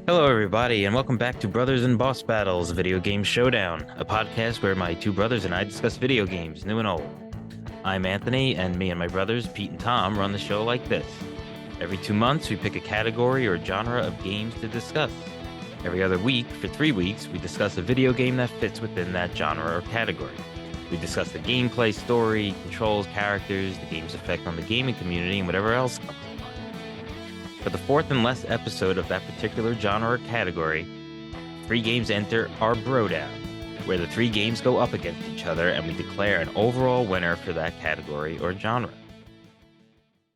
Hello, everybody, and welcome back to Brothers and Boss Battles, Video Game Showdown, a podcast where my two brothers and I discuss video games, new and old. I'm Anthony, and me and my brothers, Pete and Tom, run the show like this. Every 2 months, we pick a category or genre of games to discuss. Every other week, for 3 weeks, we discuss a video game that fits within that genre or category. We discuss the gameplay, story, controls, characters, the game's effect on the gaming community, and whatever else comes to mind. For the fourth and last episode of that particular genre or category, 3 games enter our Brodown, where the 3 games go up against each other and we declare an overall winner for that category or genre.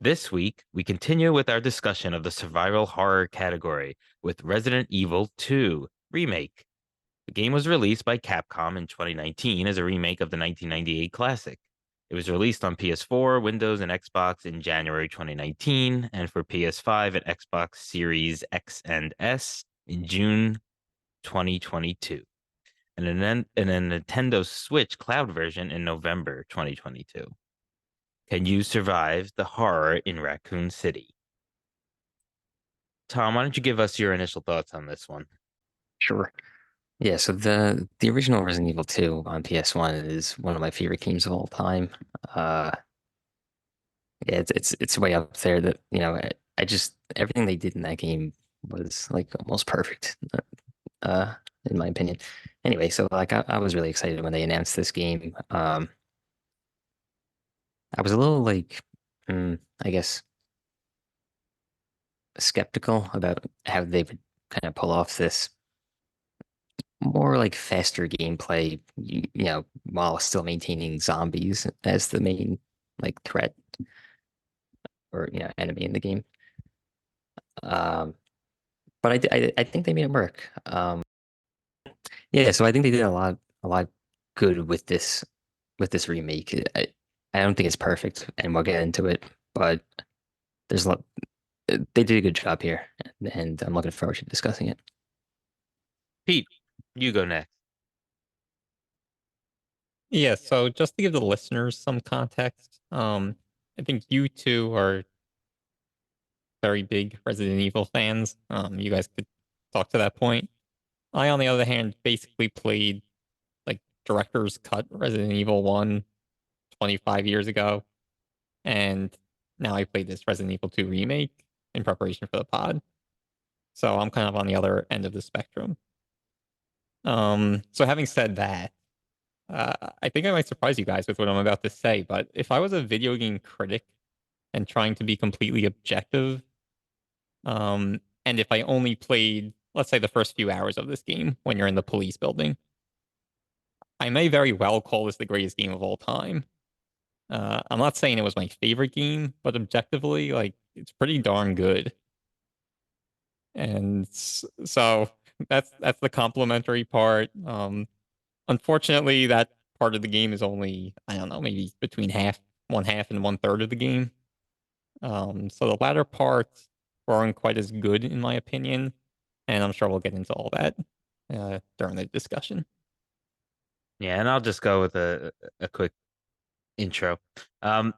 This week, we continue with our discussion of the survival horror category with Resident Evil 2 Remake. The game was released by Capcom in 2019 as a remake of the 1998 classic. It was released on PS4, Windows, and Xbox in January 2019, and for PS5 and Xbox Series X and S in June 2022, and a Nintendo Switch cloud version in November 2022. Can you survive the horror in Raccoon City? Tom, why don't you give us your initial thoughts on this one? Sure. Yeah, so the original Resident Evil 2 on PS1 is one of my favorite games of all time. Uh yeah, it's way up there that, I just everything they did in that game was like almost perfect, uh in my opinion. Anyway, so like I was really excited when they announced this game. I was a little like I guess skeptical about how they would kind of pull off this more like faster gameplay, while still maintaining zombies as the main like threat or enemy in the game. Um, but I think they made it work. Yeah, so I think they did a lot good with this remake. I don't think it's perfect, and we'll get into it, but there's a lot. They did a good job here, and I'm looking forward to discussing it. Pete, you go next. Yeah, so just to give the listeners some context, I think you two are very big Resident Evil fans. You guys could talk to that point. I, on the other hand, basically played like director's cut Resident Evil 1 25 years ago, and now I played this Resident Evil 2 remake in preparation for the pod. So I'm kind of on the other end of the spectrum. So having said that, I think I might surprise you guys with what I'm about to say, but if I was a video game critic and trying to be completely objective, and if I only played, let's say, the first few hours of this game when you're in the police building, I may very well call this the greatest game of all time. I'm not saying it was my favorite game, but objectively, like, it's pretty darn good. And so that's the complimentary part. Unfortunately, that part of the game is only, I don't know, maybe between one half and one third of the game. So the latter parts weren't quite as good in my opinion, and I'm sure we'll get into all that during the discussion. Yeah, and I'll just go with a quick intro. Um,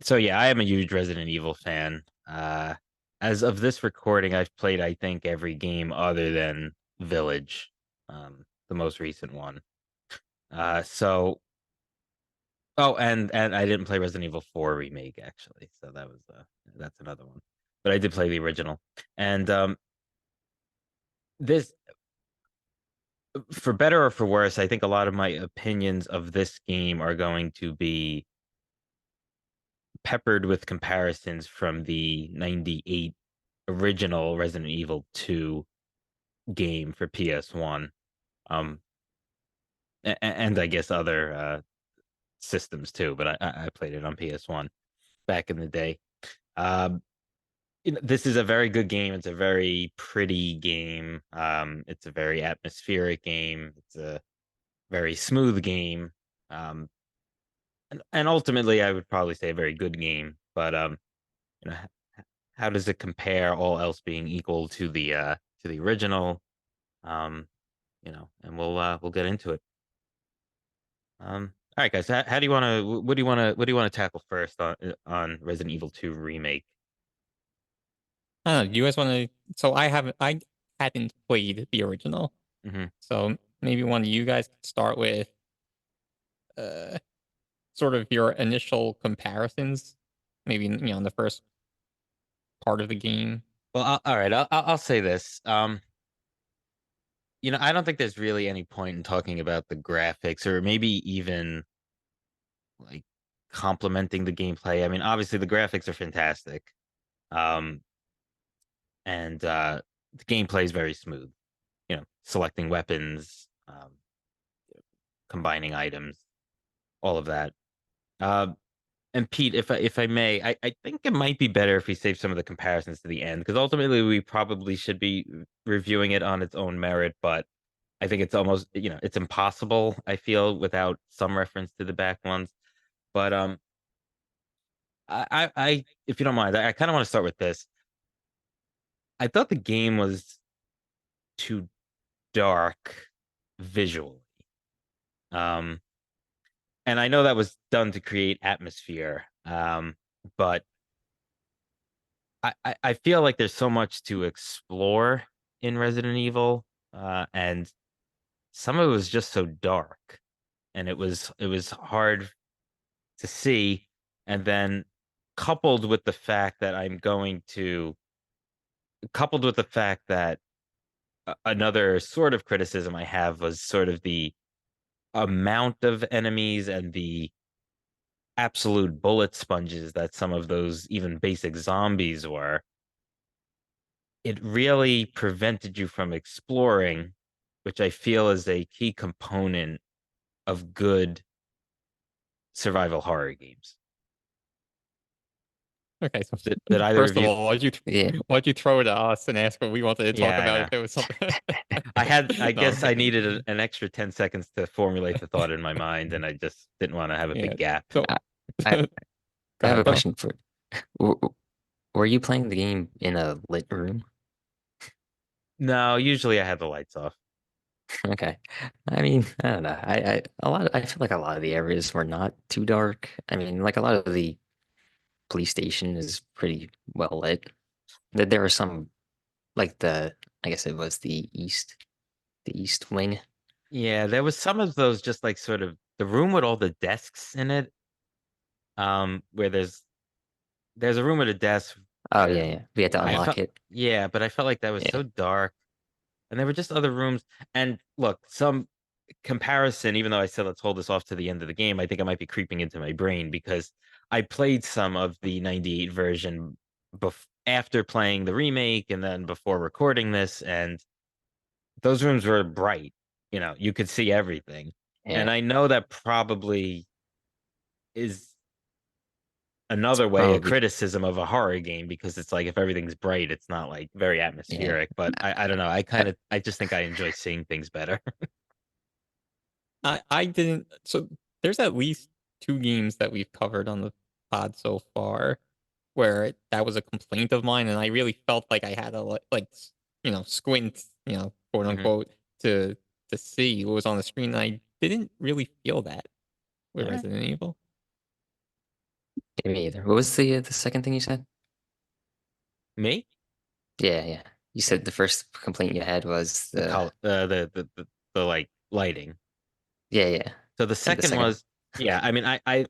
so yeah, I am a huge Resident Evil fan. As of this recording, I've played, I think, every game other than Village, the most recent one. So oh, and I didn't play Resident Evil 4 remake actually, so that's another one. But I did play the original, and this, for better or for worse, I think a lot of my opinions of this game are going to be peppered with comparisons from the 98 original Resident Evil 2 game for PS1. Um, and I guess other systems too, but I played it on PS1 back in the day. Um, this is a very good game. It's a very pretty game. It's a very atmospheric game. It's a very smooth game. And ultimately, I would probably say a very good game. But you know, how does it compare, all else being equal, to the original? Um, and we'll get into it. All right, guys. How do you want to? What do you want to tackle first on Resident Evil 2 remake? I don't know. Do you guys want to? So I haven't. hadn't played the original. Hmm. So maybe one of you guys could start with uh, sort of your initial comparisons, maybe in the first part of the game. Well, all right, I'll say this. I don't think there's really any point in talking about the graphics or maybe even like complimenting the gameplay. I mean, obviously the graphics are fantastic. Um, and the gameplay is very smooth. Selecting weapons, combining items, all of that. Uh, and Pete, if I may, I think it might be better if we save some of the comparisons to the end because ultimately we probably should be reviewing it on its own merit, but I think it's almost it's impossible, I feel, without some reference to the back ones. But I if you don't mind, I kind of want to start with this. I thought the game was too dark visually. Um, and I know that was done to create atmosphere. But I feel like there's so much to explore in Resident Evil, and some of it was just so dark, and it was hard to see. And then coupled with the fact that coupled with the fact that another sort of criticism I have was sort of the amount of enemies and the absolute bullet sponges that some of those even basic zombies were. It really prevented you from exploring, which I feel is a key component of good survival horror games. Okay, so Did either first of of you? all, Yeah. why'd you throw it to us and ask what we wanted to talk Yeah, I about know. if there was something? I No, I'm guess I kidding. needed an extra 10 seconds to formulate the thought in my mind, and I just didn't want to have a Yeah. big gap. So I, I go I have a ahead, though. question for. w- Were you playing the game in a lit room? No, usually I have the lights off. Okay. I mean, I don't know. I feel like a lot of the areas were not too dark. I mean, like a lot of the police station is pretty well lit. There were some like I guess it was the east wing. Yeah, there was some of those just like sort of the room with all the desks in it, where there's a room with a desk Oh where yeah, yeah. We had to I Yeah. unlock felt it. yeah, but I felt like that was Yeah. so dark. And there were just other rooms. And look, some comparison, even though I said let's hold this off to the end of the game, I think it might be creeping into my brain because I played some of the 98 version after playing the remake and then before recording this, and those rooms were bright. You could see everything. And Yeah. I know that probably is It's another way a probably criticism of a horror game because it's like if everything's bright, it's not like very yeah. atmospheric. But I don't know. I just think I enjoy seeing things better. I didn't. So there's at least two games that we've covered on the pod so far where that was a complaint of mine, and I really felt like I had to squint, quote Mhm. unquote, to see what was on the screen. And I didn't really feel that with All right. Resident Evil. Yeah, me either. What was the second thing you said? Me? Yeah, yeah. You said the first complaint you had was The the color, the like lighting. yeah, yeah. So the And the second second was, yeah. I mean,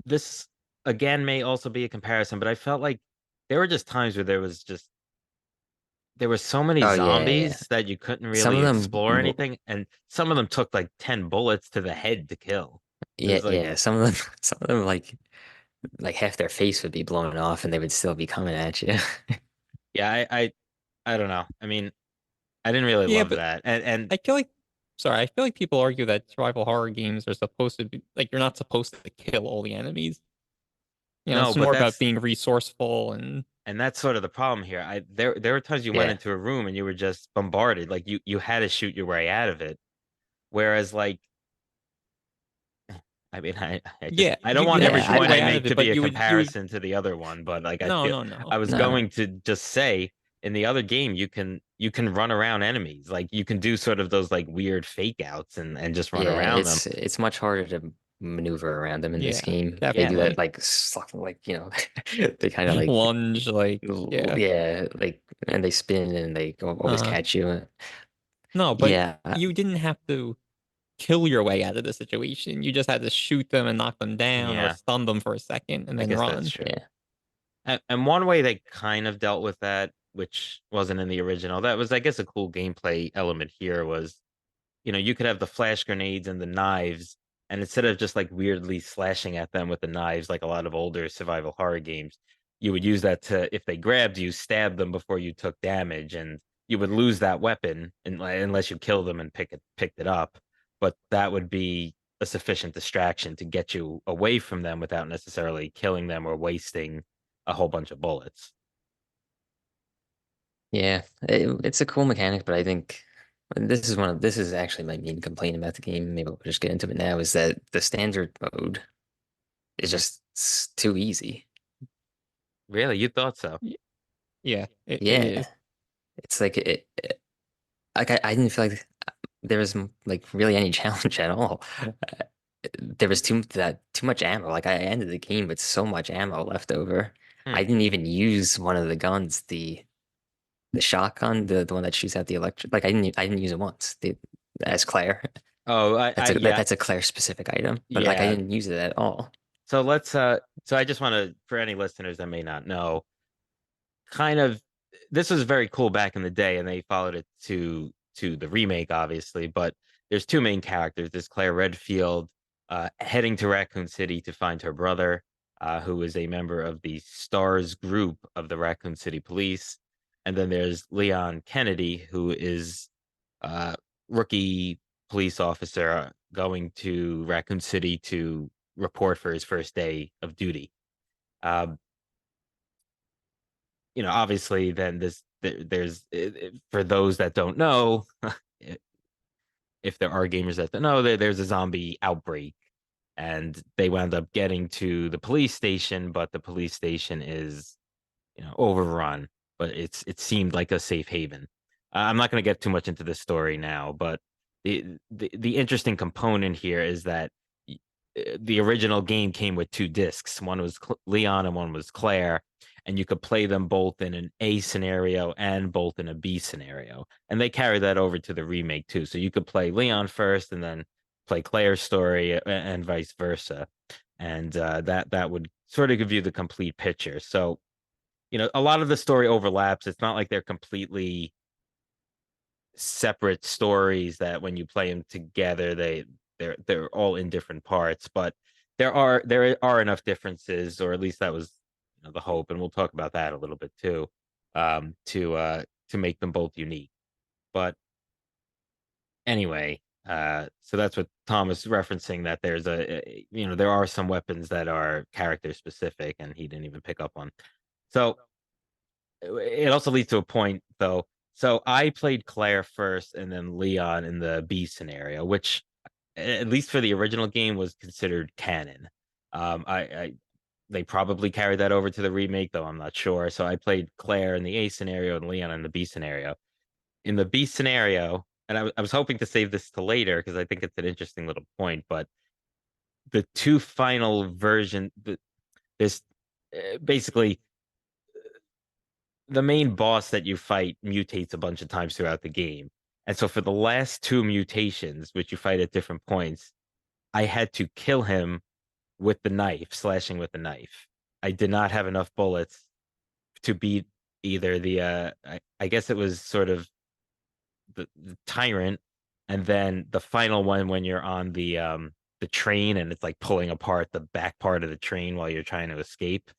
this again may also be a comparison, but I felt like there were just times where there were so many oh yeah, yeah. zombies that you couldn't Some really of them explore anything, and some of them took like 10 bullets to the head to kill. It yeah, was like, yeah. Some of them some of them like half their face would be blown off and they would still be coming at you. yeah, I don't know. I mean, I didn't really Yeah, love but that. And I feel like, sorry, I feel like people argue that survival horror games are supposed to be like you're not supposed to kill all the enemies. no, It's but more about being resourceful and that's sort of the problem here. There were times you went Yeah. into a room and you were just bombarded, like you had to shoot your way out of it. Whereas like I mean, yeah, I don't want you had to every Yeah, shoot your point way I out of make it, to be but a you would comparison to the other one, but like no, no, no. I was no, no. going to just say in the other game you can run around enemies. Like you can do sort of those like weird fake outs and just run Yeah, around them. it's much harder to maneuver around them in this Yeah, game. They do definitely. that like like they kind of like Lunge, like, yeah. yeah, like and they spin and they always Uh, catch you. no, but Yeah, you didn't have to kill your way out of the situation. You just had to shoot them and knock them down or Yeah, stun them for a second and I then guess that's run. true. yeah, And one way they kind of dealt with that, which wasn't in the original, that was, I guess, a cool gameplay element here was, you could have the flash grenades and the knives, and instead of just like weirdly slashing at them with the knives, like a lot of older survival horror games, you would use that to, if they grabbed you, stab them before you took damage, and you would lose that weapon unless you kill them and picked it up. But that would be a sufficient distraction to get you away from them without necessarily killing them or wasting a whole bunch of bullets. yeah. It's a cool mechanic, but I think this is actually my main complaint about the game. Maybe we'll just get into it now. Is that the standard mode is just too easy. Really, you thought so? Y- Yeah, it Yeah, is. it's like like I didn't feel like there was like really any challenge at all. There was too much ammo. Like I ended the game with so much ammo left over. Hmm. I didn't even use one of the guns, the shotgun, the one that shoots out the electric. Like I didn't use it once. As Claire, Oh, yeah, that's a Claire specific item. But like I yeah. didn't use it at all. So so I just want to, for any listeners that may not know, kind of, this was very cool back in the day, and they followed it to the remake, obviously. But there's two main characters. There's Claire Redfield, heading to Raccoon City to find her brother, who is a member of the Stars group of the Raccoon City Police, and then there's Leon Kennedy, who is a rookie police officer, going to Raccoon City to report for his first day of duty. Um, Obviously, then there's, for those that don't know, if there are gamers that don't know, there's a zombie outbreak, and they wound up getting to the police station, but the police station is, overrun. But it seemed like a safe haven. I'm not going to get too much into the story now, but the interesting component here is that the original game came with two discs. One was Leon and one was Claire, and you could play them both in an A scenario and both in a B scenario. And they carried that over to the remake too. So you could play Leon first and then play Claire's story, and vice versa. And that would sort of give you the complete picture. So, a lot of the story overlaps. It's not like they're completely separate stories that when you play them together, they're all in different parts. But there are enough differences, or at least that was, the hope, and we'll talk about that a little bit too, to make them both unique. But anyway, so that's what Tom was referencing, that there are some weapons that are character specific, and he didn't even pick up on. So it also leads to a point, though. So I played Claire first and then Leon in the B scenario, which, at least for the original game, was considered canon. I They probably carried that over to the remake, though I'm not sure. So I played Claire in the A scenario and Leon in the B scenario. In the B scenario, and I was hoping to save this to later because I think it's an interesting little point, but the two final version, this basically, the main boss that you fight mutates a bunch of times throughout the game. And so for the last two mutations, which you fight at different points, I had to kill him with the knife, slashing with the knife. I did not have enough bullets to beat either I guess it was sort of the tyrant, and then the final one when you're on the train and it's like pulling apart the back part of the train while you're trying to escape.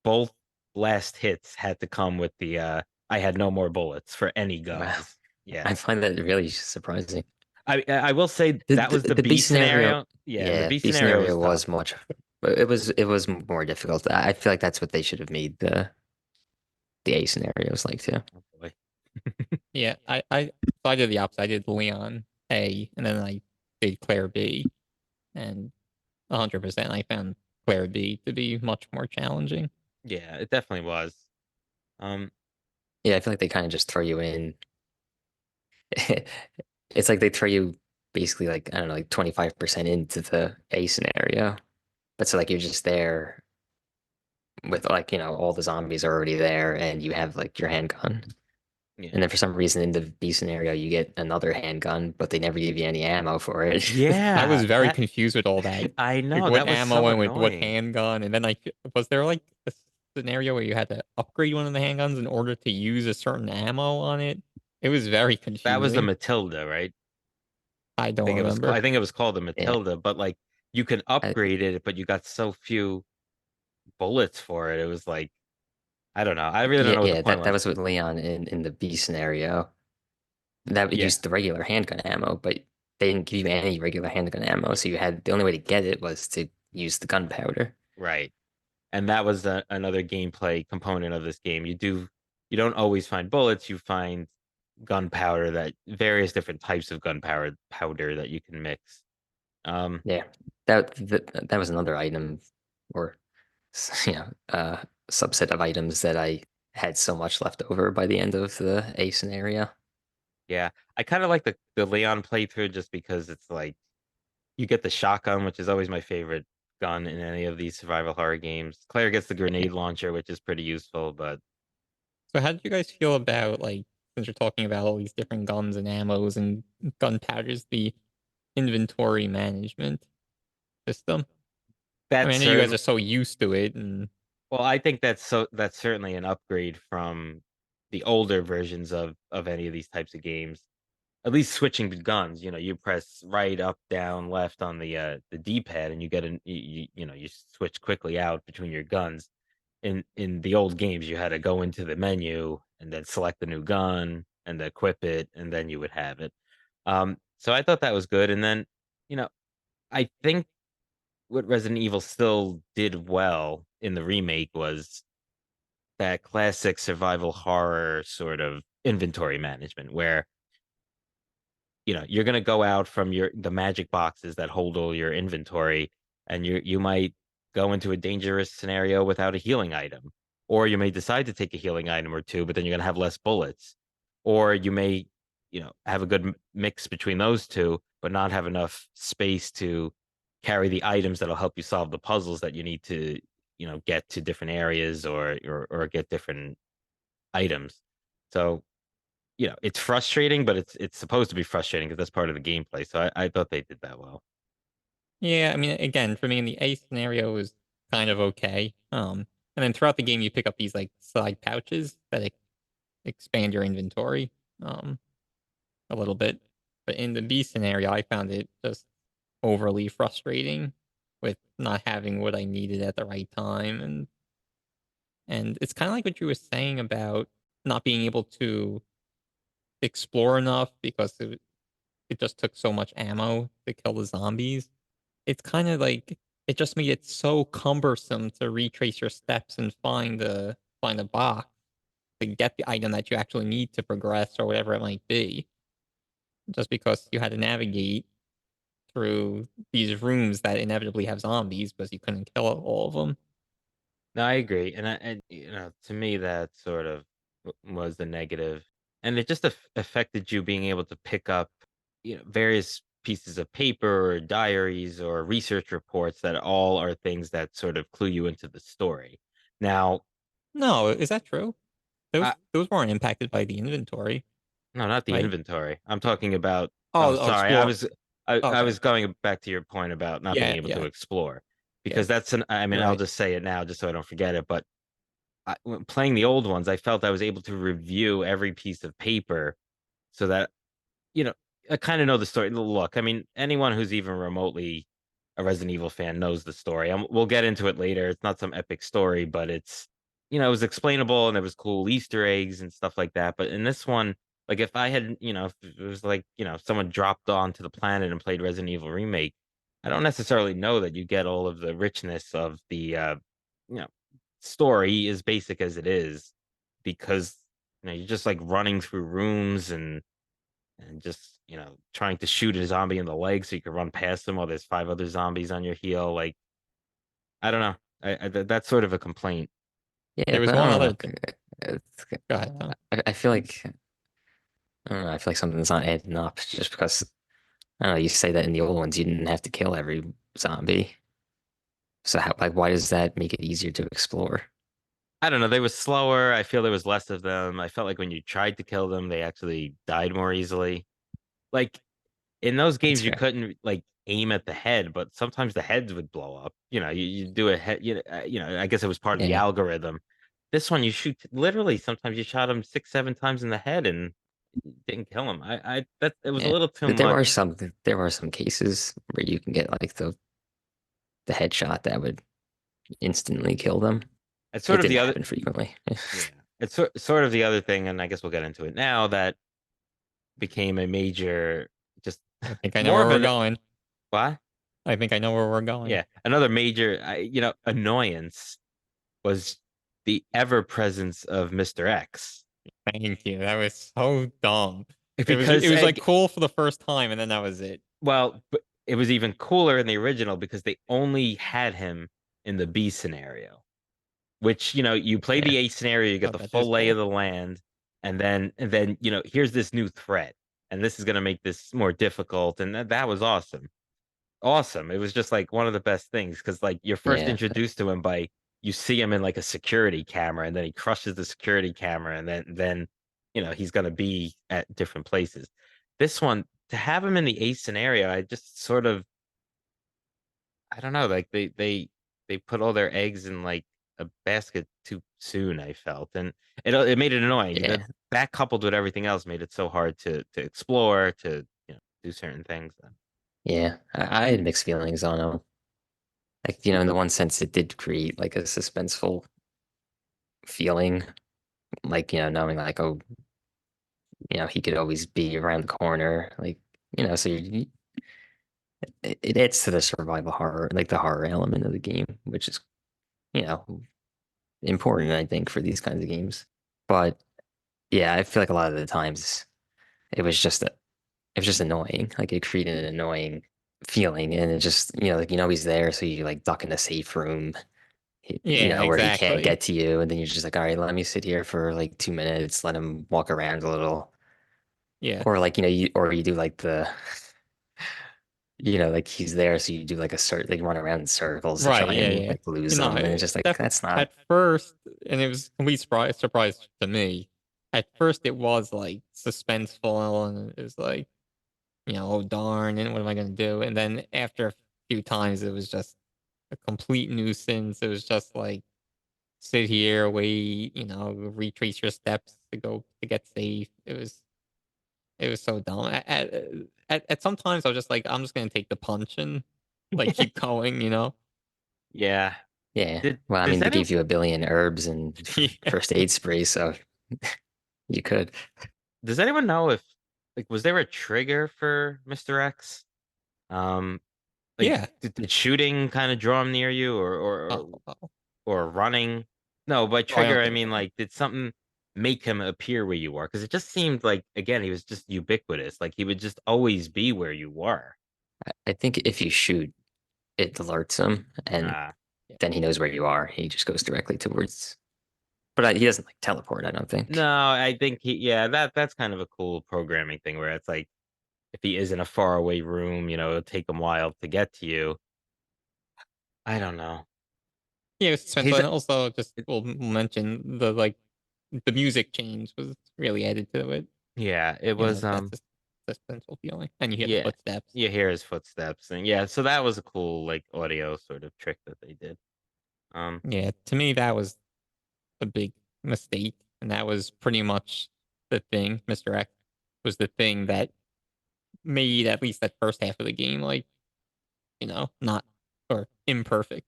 Both last hits had to come with the I had no more bullets for any Wow, guns. Yeah. I find that really surprising. I will say The, that was the the B B scenario, scenario. Yeah, the yeah, B B scenario was scenario tough. was much, but it was more difficult. I feel like that's what they should have made the A scenarios like too. Oh boy. Yeah, so I did the opposite. I did Leon A, and then I did Claire B, and 100% I found Claire B to be much more challenging. Yeah, it definitely was. Um, Yeah, I feel like they kind of just throw you in. It's like they throw you. basically like I don't know, like 25% into the A scenario. But so like you're just there with like, all the zombies are already there and you have like your handgun. Yeah. And then for some reason in the B scenario you get another handgun, but they never give you any ammo for it. I was Yeah, very that confused with all that. I Like know what that was ammo so and with what annoying. handgun, and then like was there like a scenario where you had to upgrade one of the handguns in order to use a certain ammo on it? It was very That was the confusing. Matilda, right? I I don't think it was I remember. think it was called the Yeah. Matilda, but like you could I, upgrade it, but you got so few bullets for it. It was like I don't know. I really don't yeah, know what the yeah, point that was. was with Leon in the B scenario. That would Yeah, use the regular handgun ammo, but they didn't give you any regular handgun ammo, so you had the only way to get it was to use the gunpowder. right. And that was another gameplay component of this game. You don't always find bullets. You find gunpowder that various different types of gunpowder that you can mix. Um, Yeah, that was another item, or subset of items that I had so much left over by the end of the A scenario. yeah, I kind of like the Leon playthrough just because it's like you get the shotgun, which is always my favorite gun in any of these survival horror games. Claire gets the Yeah, grenade launcher, which is pretty useful, but So how did you guys feel about like since you're talking about all these different guns and ammos and gunpowders, the inventory management system? I mean, that's I know you guys certain. are so used to it, and Well, I think that's certainly an upgrade from the older versions of any of these types of games. At least switching the guns, you press right, up, down, left on the D-pad, and you get you switch quickly out between your guns. In the old games, you had to go into the menu and then select the new gun and equip it, and then you would have it. So I thought that was good. And then, you know, I think what Resident Evil still did well in the remake was that classic survival horror sort of inventory management where you're going to go out from the magic boxes that hold all your inventory, and you might go into a dangerous scenario without a healing item, or you may decide to take a healing item or two, but then you're going to have less bullets, or you may have a good mix between those two but not have enough space to carry the items that'll help you solve the puzzles that you need to get to different areas or get different items. So it's frustrating, but it's supposed to be frustrating because that's part of the gameplay. So I thought they did that well. yeah, I mean, again, for me, in the A scenario was kind of okay. And then throughout the game, you pick up these like side pouches that expand your inventory, um, a little bit. But in the B scenario, I found it just overly frustrating with not having what I needed at the right time, and it's kind of like what you were saying about not being able to explore enough because it just took so much ammo to kill the zombies. It's kind of like it just made it so cumbersome to retrace your steps and find a box to get the item that you actually need to progress or whatever it might be. Just because you had to navigate through these rooms that inevitably have zombies because you couldn't kill all of them. No, I agree, and to me that sort of was the negative, and it just affected you being able to pick up various pieces of paper or diaries or research reports that all are things that sort of clue you into the story. Now, No, is that true? Those I, those weren't impacted by the inventory, No, not the right? inventory. I'm talking about. Oh, Oh, sorry. I explore. was I Okay. was going back to your point about not being Yeah, able to yeah, explore yeah. because that's an. I mean, You're I'll right. just say it now, just so I don't forget it. But when playing the old ones, I felt I was able to review every piece of paper so that you know, I kind of know the story. Look, I mean, anyone who's even remotely a Resident Evil fan knows the story. We'll get into it later. It's not some epic story, but it was explainable and there was cool Easter eggs and stuff like that. But in this one, like if I had, if it was like, someone dropped onto the planet and played Resident Evil Remake, I don't necessarily know that you get all of the richness of the, you know, story, as basic as it is, because, you're just like running through rooms and just trying to shoot a zombie in the leg so you can run past them while there's five other zombies on your heel. Like I don't know, that's sort of a complaint. yeah, There was but I one don't other know. thing. It's, Go ahead, Tom. I feel like I don't know. I feel like something's not adding up just because I don't know, you say that in the old ones, you didn't have to kill every zombie. So how, like, why does that make it easier to explore? I don't know. They were slower. I feel there was less of them. I felt like when you tried to kill them, they actually died more easily. Like in those That's games, you fair. couldn't like aim at the head, but sometimes the heads would blow up. You do a head. I guess it was part of the Yeah. algorithm. This one, you shoot literally. Sometimes you shot him 6, 7 times in the head and didn't kill him. That it was a Yeah. little too But much. there are some cases where you can get like the headshot that would instantly kill them. It's It sort of didn't the other. happen frequently. Yeah, it's sort of the other thing, and I guess we'll get into it now. That became a major, just I think I know more where of we're an going. what? I think I know where we're going. Yeah, another major, annoyance was the ever presence of Mr. X. Thank you. That was so dumb. It Because, was like cool for the first time, and then that was it. well, but it was even cooler in the original because they only had him in the B scenario, which, you play Yeah. the A scenario, you get Oh, the that is full lay of cool. the land, and then, here's this new threat, and this is going to make this more difficult, and that was awesome. Awesome. It was just like one of the best things because like you're first Yeah. introduced to him by you see him in like a security camera and then he crushes the security camera and then he's gonna be at different places. This one to have him in the A scenario, I just sort of I don't know, like they put all their eggs in like a basket too soon, I felt. And it made it annoying. Yeah. That coupled with everything else made it so hard to explore, to do certain things. Yeah. I had mixed feelings on them. Like, in the one sense it did create like a suspenseful feeling, like, knowing like, oh, he could always be around the corner. Like, so it adds to the survival horror, like the horror element of the game, which is, you know, important, I think, for these kinds of games. But yeah, I feel like a lot of the times it was just it was just annoying. Like it created an annoying feeling, and it just like he's there, so you like duck in a safe room, Yeah, where he can't exactly. get to you, and then you're just like, all right, let me sit here for like 2 minutes, let him walk around a little, Yeah. or like or you do like the like he's there, so you do like a like run around in circles to Right. try Yeah. and Yeah. like lose You know, them, and it's just like that's not. at first, and it was a complete surprise to me. At first, it was like suspenseful, and it was like, oh darn, and what am I gonna do? And then after a few times, it was just a complete nuisance. It was just like sit here, wait, retrace your steps to go to get safe. It was so dumb. At sometimes I was just like, I'm just gonna take the punch and like keep going. Yeah. Yeah. Did Well, I does mean, they any gave you a billion herbs and Yeah. first aid spray, so you could. does anyone know if like was there a trigger for Mr. X? Um like Yeah. did shooting kind of draw him near you Oh, oh. or running? No, by Oh, I trigger don't I think mean so. like did something make him appear where you were? Because it just seemed like again he was just ubiquitous. Like he would just always be where you were. I think if you shoot, it alerts him, and Uh Yeah. then he knows where you are. He just goes directly towards. But he doesn't like teleport, I don't no, think. I think that's kind of a cool programming thing where it's like if he is in a faraway room, it'll take him a while to get to you. I don't know. Yeah, it was suspenseful, He's and also just we'll mention the music change was really added to it. Yeah, it was That's a suspenseful feeling, and you hear the yeah, footsteps. you hear his footsteps and yeah, so that was a cool like audio sort of trick that they did. Um Yeah, to me that was a big mistake, and that was pretty much the thing. Mr. X was the thing that made at least that first half of the game like not or imperfect.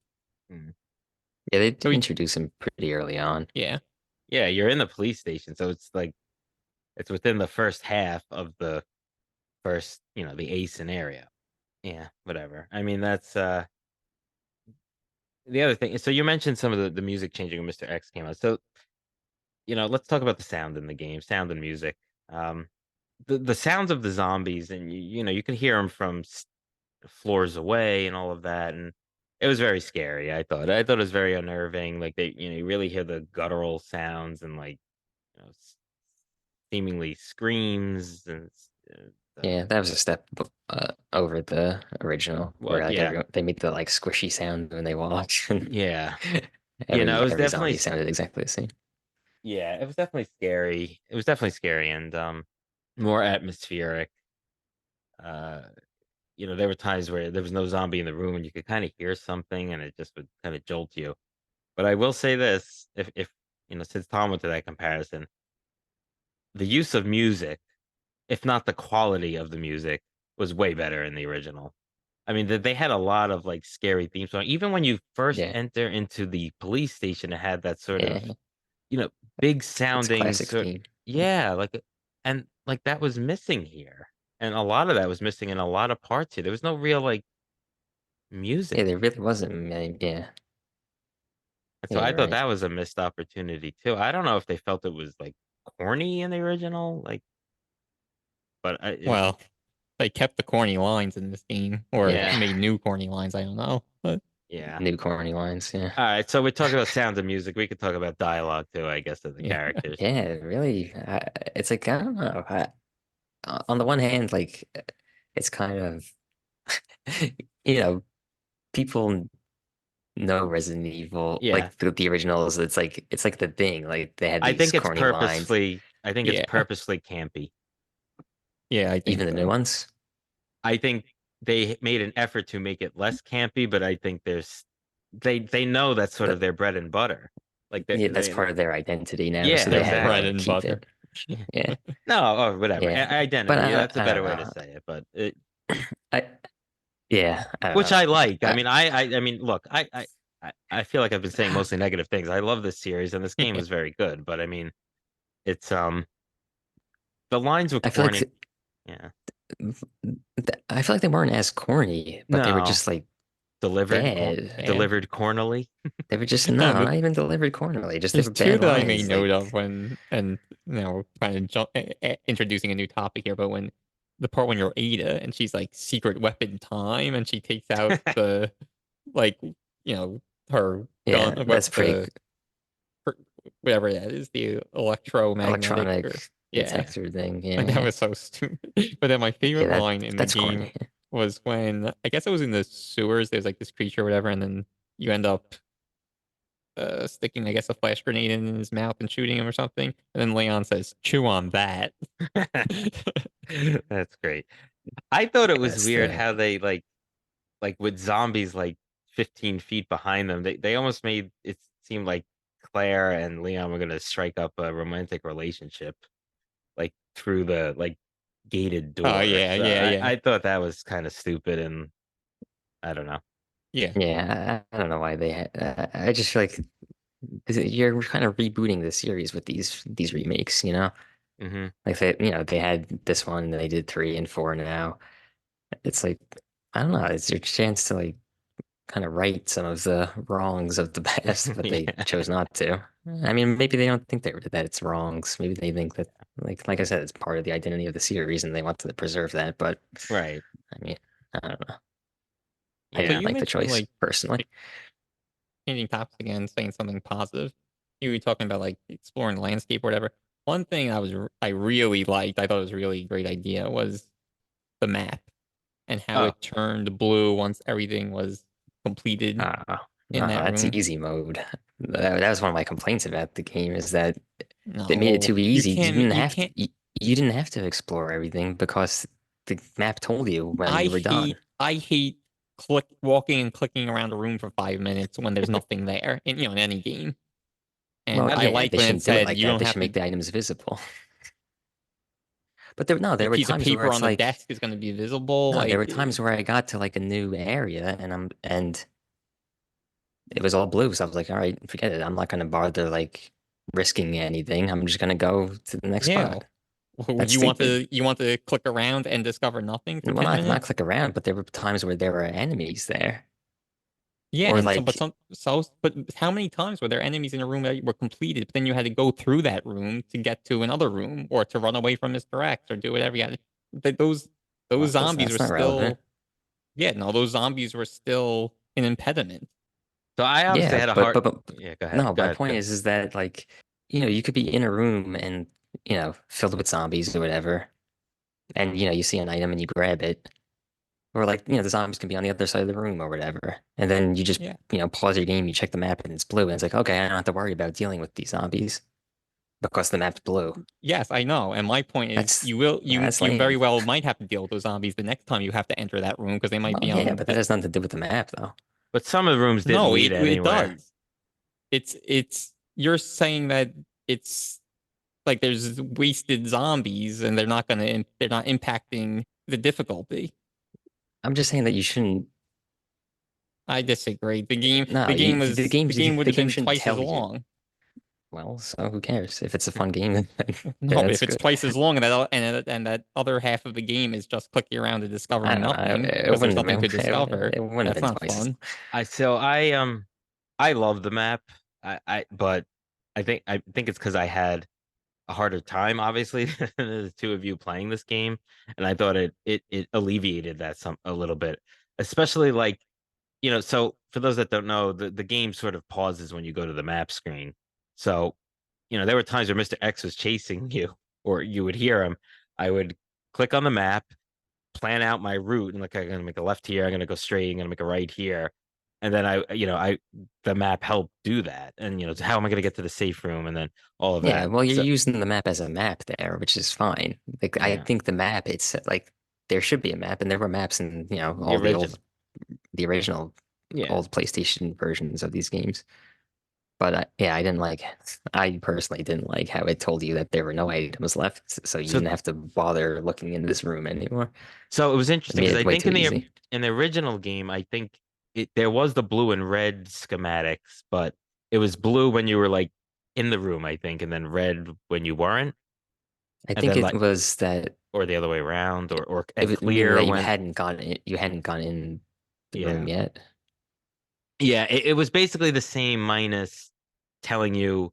mm. Yeah, they So did introduce him pretty early on. yeah, Yeah, you're in the police station, so it's like it's within the first half of the first, the A scenario. Yeah, whatever. I mean, that's the other thing. So you mentioned some of the music changing when Mr. X came out. So, let's talk about the sound in the game, sound and music. Um the sounds of the zombies and you can hear them from floors away and all of that, and it was very scary. I thought it was very unnerving. Like they, you really hear the guttural sounds and like you know s- seemingly screams and Yeah, that was a step over the original, Well, where like yeah, they make the like squishy sound when they walk, and yeah, it was every zombie definitely sounded exactly the same. yeah, it was definitely scary. It was definitely scary and more atmospheric. Uh, there were times where there was no zombie in the room and you could kind of hear something and it just would kind of jolt you. But I will say this, if since Tom went to that comparison, the use of music, if not the quality of the music, was way better in the original. I mean, they had a lot of like scary theme song. Even when you first Yeah, enter into the police station, it had that sort of, yeah, big it's a sounding classic sort. theme. Yeah, and like that was missing here, and a lot of that was missing in a lot of parts here. There was no real like Yeah, music, there really wasn't many. Yeah, so yeah, I you're thought right. that was a missed opportunity too. I don't know if they felt it was like corny in the original, like, but Well, they kept the corny lines in this game, or Yeah, yeah, made new corny lines. I don't know, but yeah. new corny lines. Yeah, All right, so we talked about sounds of music. We could talk about dialogue too, I guess, of the yeah. characters. yeah, really. It's like I don't know. On the one hand, like it's kind of you know people know Resident Evil, Yeah, like the originals. It's like the thing. Like they had I these think it's corny lines, purposefully. I think it's Yeah, purposely campy. yeah, I think even the new so. ones. I think they made an effort to make it less campy, but I think they know that's sort of That their bread and butter. Like Yeah, that's part of their identity now, so yeah, they Their had to bread exactly. like and keep butter. it. Yeah, No, or whatever. yeah. But Identity. That's a I better don't way to know. say it. I Yeah, I don't Which know. I like. I I, mean, I mean, look, I feel like I've been saying mostly negative things. I love this series, and this game Yeah. is very good. But I mean, it's the lines were I feel like corny. Yeah. I feel like they weren't as corny, but they were No, just like delivered bad. Bad. delivered cornily. They were just No, not even delivered cornerly. Just they there's were two bad that I made lines. note of Like when, and kind of introducing a new topic here, but when the part when you're Ada and she's like secret weapon time and she takes out the, like, her gun, yeah, that's pretty her, whatever that is, the electromagnetic, or, electronic yeah, detector thing. Yeah, like that yeah, was so stupid. But then my yeah. favorite line in the That's game corny. was when, I guess it was in the sewers, there's like this creature or whatever, and then you end up sticking, I guess, a flash grenade in his mouth and shooting him or something. And then Leon says, "Chew on that." That's great. I thought it was That's weird the how they like with zombies like 15 feet behind them. They almost made it seem like Claire and Leon were gonna strike up a romantic relationship like through the like gated Oh door. yeah, So yeah, yeah, I thought that was kind of stupid and I don't know. yeah. yeah. I don't know why they. I just feel like you're kind of rebooting the series with these remakes. Hmm. Like they had this one, and they did 3 and 4 now. It's like I don't know. It's your chance to like kind of right some of the wrongs of the past, but they Yeah. chose not to. I mean, maybe they don't think that it's wrongs. Maybe they think that like I said, it's part of the identity of the series, and they want to preserve that. But Right. I mean, I don't know. I So didn't Yeah. you like the mentioned choice like personally. changing topics again, saying something positive. You were talking about like exploring the landscape or whatever. One thing I really liked, I thought it was a really great idea, was the map and how Oh, it turned blue once everything was completed in No, that that's room. easy mode. That was one of my complaints about the game is that they made it No, too easy. you can't. You didn't have to explore everything because the map told you when you were done. I hate walking and clicking around a room for 5 minutes when there's nothing there in any game. And Well, I yeah, like they when it shouldn't do it said like you that. don't They have should to. make the items visible. But A there were piece of times where paper it's on the like desk is going to be visible. no, there Like, were times where I got to like a new area and it was all blue. So I was like, all right, forget it. I'm not gonna bother like risking anything. I'm just gonna go to the next yeah, spot. That's stupid. you want to click around and discover nothing for Well, 10 minutes. not click around, but there were times where there were enemies there. Yeah, Or and like but how many times were there enemies in a room that were completed, but then you had to go through that room to get to another room or to run away from Mr. X or do whatever you had to. But those well, zombies were that's not relevant. still, yeah, no, those zombies were still an impediment. so I obviously Yeah, had a hard. but Yeah, go ahead. no, Go my ahead. Go point ahead. is that like you could be in a room and filled with zombies or whatever, and you see an item and you grab it. Or like, the zombies can be on the other side of the room or whatever. And then you just, Yeah. pause your game, you check the map and it's blue, and it's like, okay, I don't have to worry about dealing with these zombies because the map's blue. Yes, I know. And my point is, That's you that's you very lame. well might have to deal with those zombies the next time you have to enter that room because they might Well, be yeah, on. but that has nothing to do with the map though. But some of the rooms didn't No, lead it anywhere. does. It's you're saying that it's like there's wasted zombies and they're not impacting the difficulty. I'm just saying that you shouldn't. I disagree. No, The game would the have game been shouldn't twice as tell you. long. Well, so who cares? If it's a fun game, then No, but that's if it's good. twice as long and that other half of the game is just clicking around and I discovering don't know. nothing It because there's wouldn't nothing have to been, discover, it wouldn't have that's been not twice as. fun. I love the map. But I think it's because I had a harder time, obviously, than the two of you playing this game, and I thought it alleviated that some a little bit, especially like So for those that don't know, the game sort of pauses when you go to the map screen. So there were times where Mr. X was chasing you, or you would hear him. I would click on the map, plan out my route, and like I'm gonna make a left here, I'm gonna go straight, I'm gonna make a right here, and then the map helped do that, and how am I gonna get to the safe room, and then all of Yeah, that. well, you're So using the map as a map there, which is fine. Like, I yeah, think the map, it's like there should be a map, and there were maps in, the all original, the original yeah. old PlayStation versions of these games. But yeah, I personally didn't like how it told you that there were no items left, so you So didn't have to bother looking in this room anymore. So it was It interesting made because I it way think too easy. in the original game, I think there was the blue and red schematics, but it was blue when you were like in the room, I think, and then red when you weren't, I and think then it like was that or the other way around, or it and was meaning clear that when you hadn't gone in the room yeah. yet. Yeah, it was basically the same minus telling you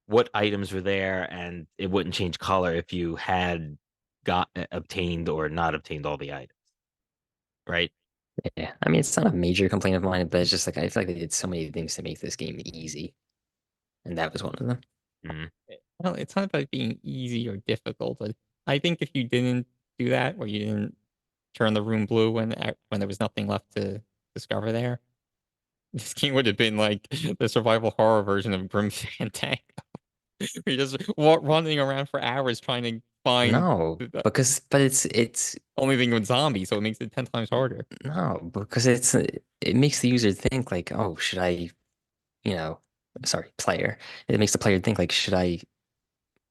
what items were there, and it wouldn't change color if you had got obtained or not obtained all the items, right? Yeah, I mean, it's not a major complaint of mine, but it's just like I feel like they did so many things to make this game easy, and that was one of them. Mm. Well, it's not about being easy or difficult. But I think if you didn't do that, or you didn't turn the room blue when there was nothing left to discover there, this game would have been like the survival horror version of Grim Fandango. You're just running around for hours trying to find No, the but it's only thing with zombies, so it makes it 10 times harder. no, because it makes the user think like, oh, should I, you know, sorry, player. It makes the player think like, should I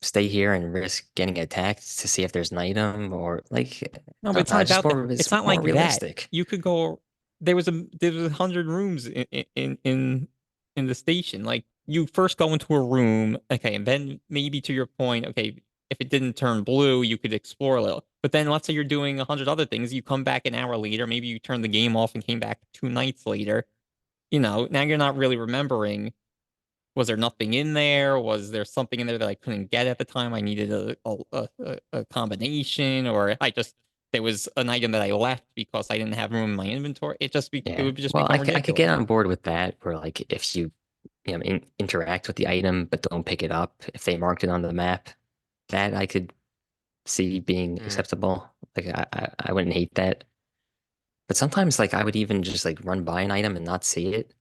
stay here and risk getting attacked to see if there's an item or like, No, I but don't it's know, not it's just about that. more, It's it's not more like that. realistic. You could go. There was 100 rooms in the station. Like you first go into a room, okay, and then maybe to your point, okay, if it didn't turn blue, you could explore a little. But then let's say you're doing 100 other things, you come back an hour later, maybe you turn the game off and came back 2 nights later. Now you're not really remembering. Was there nothing in there? Was there something in there that I couldn't get at the time? I needed a combination, or I just there was an item that I left because I didn't have room in my inventory. It Yeah. would just Well, become I could get ridiculous. on board with that, where like if you, interact with the item but don't pick it up, if they marked it on the map, that I could see being Mm. acceptable. Like I wouldn't hate that. But sometimes like I would even just like run by an item and not see it.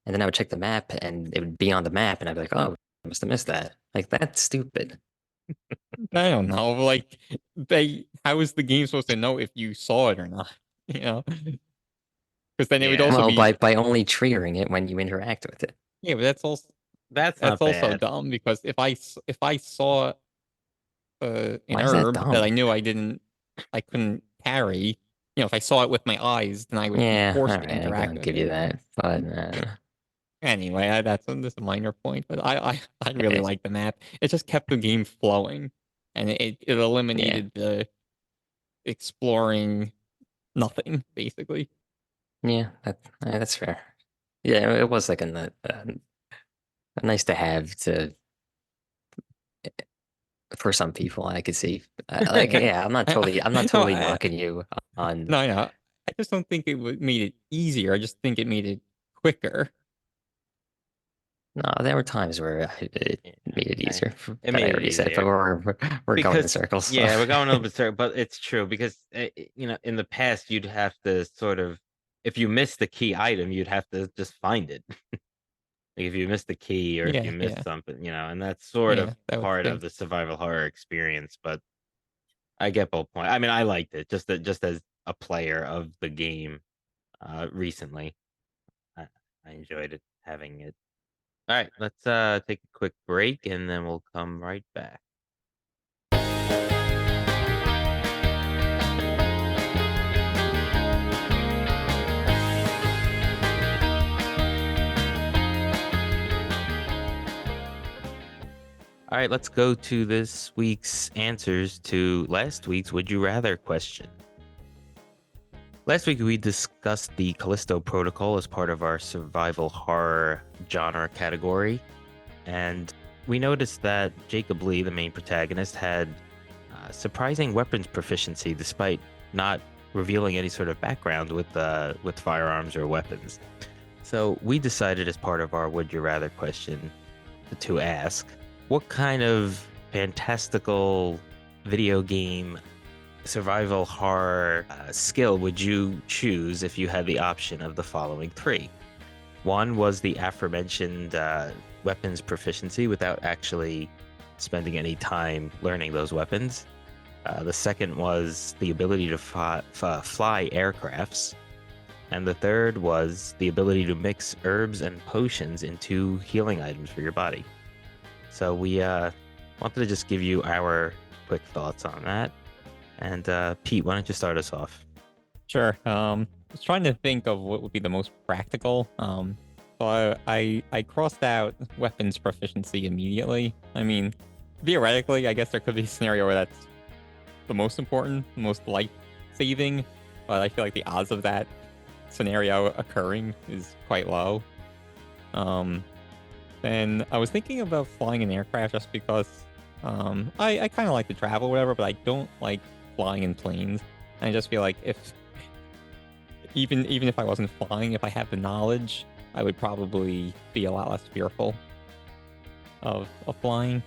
And then I would check the map and it would be on the map and I'd be like, oh, I must have missed that. Like that's stupid. I don't know. Like how is the game supposed to know if you saw it or not? You know, because then it would Yeah, also Well, be by only triggering it when you interact with it. yeah, but that's that's not also bad. dumb because if I saw an Why is that herb that I dumb? knew I couldn't carry, if I saw it with my eyes, then I would be Yeah, all forced to right, interact I'll with give you it. that. But Anyway, that's a minor point, but I really yeah, like the map. It just kept the game flowing, and it yeah, eliminated the exploring nothing basically. yeah, that's fair. Yeah, it was like a nice to have to for some people. I could see, like, yeah, I'm not No, totally knocking you on. no, no. I just don't think made it easier. I just think it made it quicker. No, there were times where it Yeah, made it okay. easier It that I made it already said, but easier we're going in because circles. So. yeah, we're going a little bit circle, but it's true because in the past you'd have to sort of if you missed the key item, you'd have to just find it. Like if you missed the key or if you Yeah, missed yeah, something, and that's sort of yeah. That would part of stink. the survival horror experience. But I get both points. I mean, I liked it just as a player of the game recently. I, I enjoyed it having it. All right, let's take a quick break and then we'll come right back. All right, let's go to this week's answers to last week's Would You Rather question. Last week, we discussed the Callisto Protocol as part of our survival horror genre category. And we noticed that Jacob Lee, the main protagonist, had surprising weapons proficiency despite not revealing any sort of background with firearms or weapons. So we decided as part of our Would You Rather question to ask, what kind of fantastical video game survival horror skill would you choose if you had the option of the following three? One was the aforementioned weapons proficiency without actually spending any time learning those weapons. The second was the ability to fly aircrafts. And the third was the ability to mix herbs and potions into healing items for your body. So we wanted to just give you our quick thoughts on that. And Pete, why don't you start us off? Sure. I was trying to think of what would be the most practical. So I crossed out weapons proficiency immediately. I mean, theoretically, I guess there could be a scenario where that's the most important, most life-saving, but I feel like the odds of that scenario occurring is quite low. Then I was thinking about flying an aircraft just because I kind of like to travel, whatever, but I don't like flying in planes. And I just feel like even if I wasn't flying, if I had the knowledge, I would probably be a lot less fearful of flying.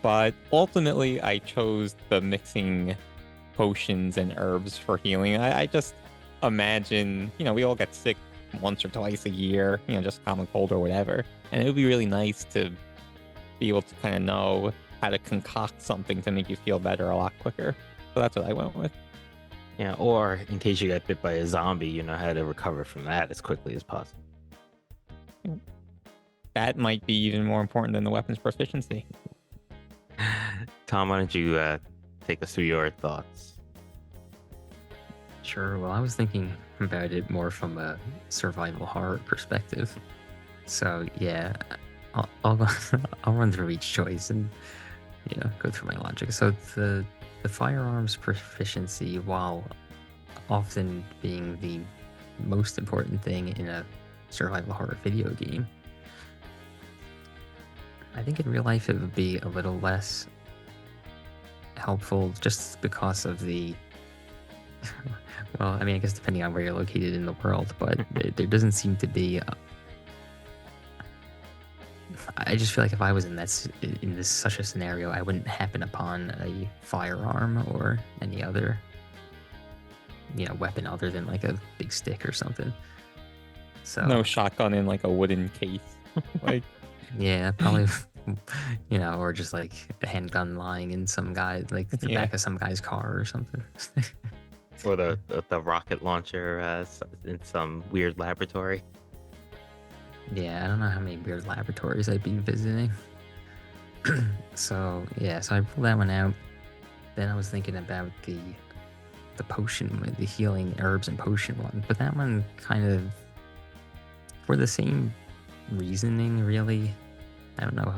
But ultimately, I chose the mixing potions and herbs for healing. I just imagine, we all get sick once or twice a year, just common cold or whatever. And it would be really nice to be able to kind of know how to concoct something to make you feel better a lot quicker. So that's what I went with. Yeah, or in case you got bit by a zombie, you know how to recover from that as quickly as possible. That might be even more important than the weapons proficiency. Tom, why don't you take us through your thoughts? Sure. Well, I was thinking about it more from a survival horror perspective. So yeah, I'll run through each choice and go through my logic. So the firearms proficiency, while often being the most important thing in a survival horror video game, I think in real life it would be a little less helpful just because of the well, I mean, I guess depending on where you're located in the world, but there doesn't seem to be I just feel like if I was in this such a scenario, I wouldn't happen upon a firearm or any other weapon other than like a big stick or something. So no shotgun in like a wooden case. Like yeah, probably or just like a handgun lying in some guy, like the back of some guy's car or something. Or the rocket launcher in some weird laboratory. Yeah, I don't know how many weird laboratories I've been visiting. So I pulled that one out. Then I was thinking about the potion, the healing herbs and potion one, but that one kind of for the same reasoning, really. I don't know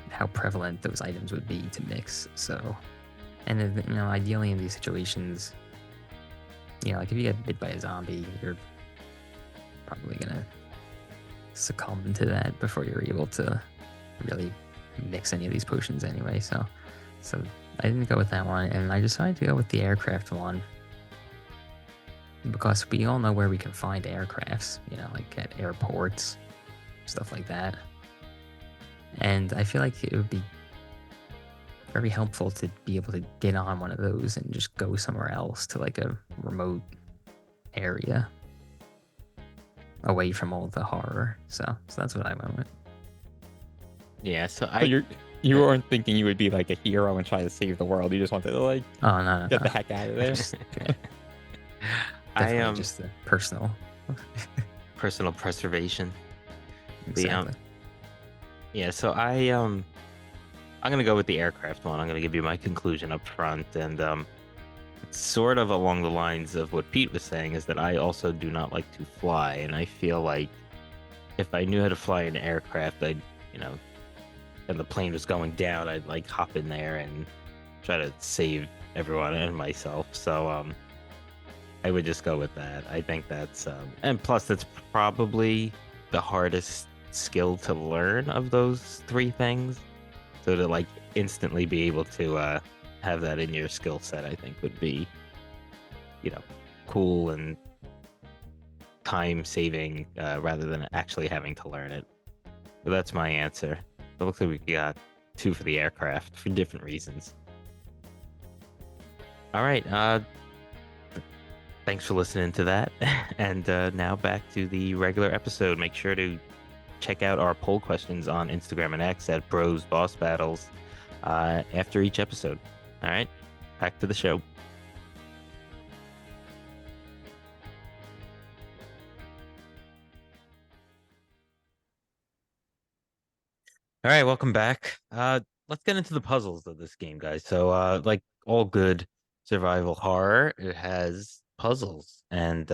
how prevalent those items would be to mix. So, and ideally in these situations, like if you get bit by a zombie, you're probably gonna succumb to that before you're able to really mix any of these potions anyway. So I didn't go with that one, and I decided to go with the aircraft one because we all know where we can find aircrafts, like at airports stuff like that. And I feel like it would be very helpful to be able to get on one of those and just go somewhere else to like a remote area away from all the horror. So that's what I went with. Yeah, so So you weren't thinking you would be like a hero and try to save the world. You just wanted to like Oh no, get the heck out of there. Just, yeah, definitely just the personal preservation. exactly. Yeah, so I'm gonna go with the aircraft one. I'm gonna give you my conclusion up front, and it's sort of along the lines of what Pete was saying, is that I also do not like to fly, and I feel like if I knew how to fly an aircraft, I'd, and the plane was going down, I'd like hop in there and try to save everyone and myself. So I would just go with that. I think that's and plus that's probably the hardest skill to learn of those three things. So to like instantly be able to have that in your skill set, I think would be, cool and time saving rather than actually having to learn it. So that's my answer. It looks like we got 2 for the aircraft for different reasons. All right. Thanks for listening to that. And now back to the regular episode. Make sure to check out our poll questions on Instagram and X at Bros Boss Battles after each episode. All right. Back to the show. All right, welcome back. Let's get into the puzzles of this game, guys. So, like all good survival horror, it has puzzles. And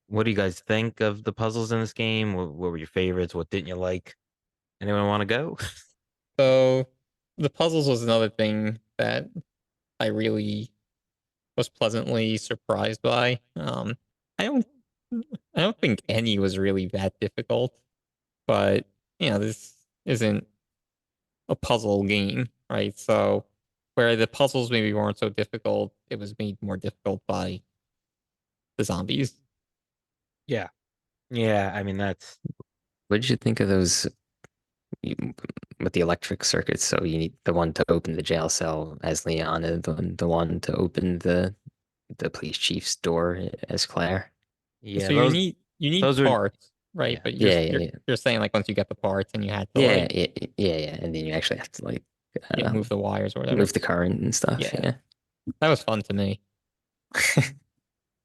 what do you guys think of the puzzles in this game? What were your favorites? What didn't you like? Anyone want to go? So the puzzles was another thing that I really was pleasantly surprised by. I don't I don't think any was really that difficult, but this isn't a puzzle game, right? So where the puzzles maybe weren't so difficult, it was made more difficult by the zombies. Yeah. Yeah, I mean that's What did you think of those with the electric circuits? So you need the one to open the jail cell as Leon, and the one to open the police chief's door as Claire. yeah, So you need those are parts, right? yeah. But Yeah. you're saying like once you get the parts and you had to Yeah, like yeah. And then you actually have to like move the wires or whatever. move the current and stuff. Yeah, Yeah. that was fun to me.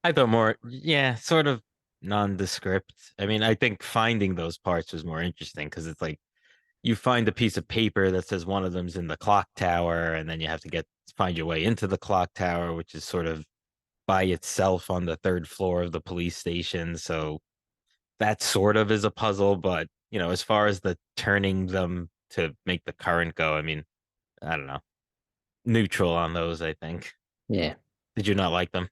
I thought more, yeah, sort of nondescript. I mean, I think finding those parts was more interesting because it's like you find a piece of paper that says one of them's in the clock tower, and then you have to find your way into the clock tower, which is sort of by itself on the 3rd floor of the police station. So that sort of is a puzzle, but as far as the turning them to make the current go, I mean, I don't know. Neutral on those, I think. Yeah. Did you not like them?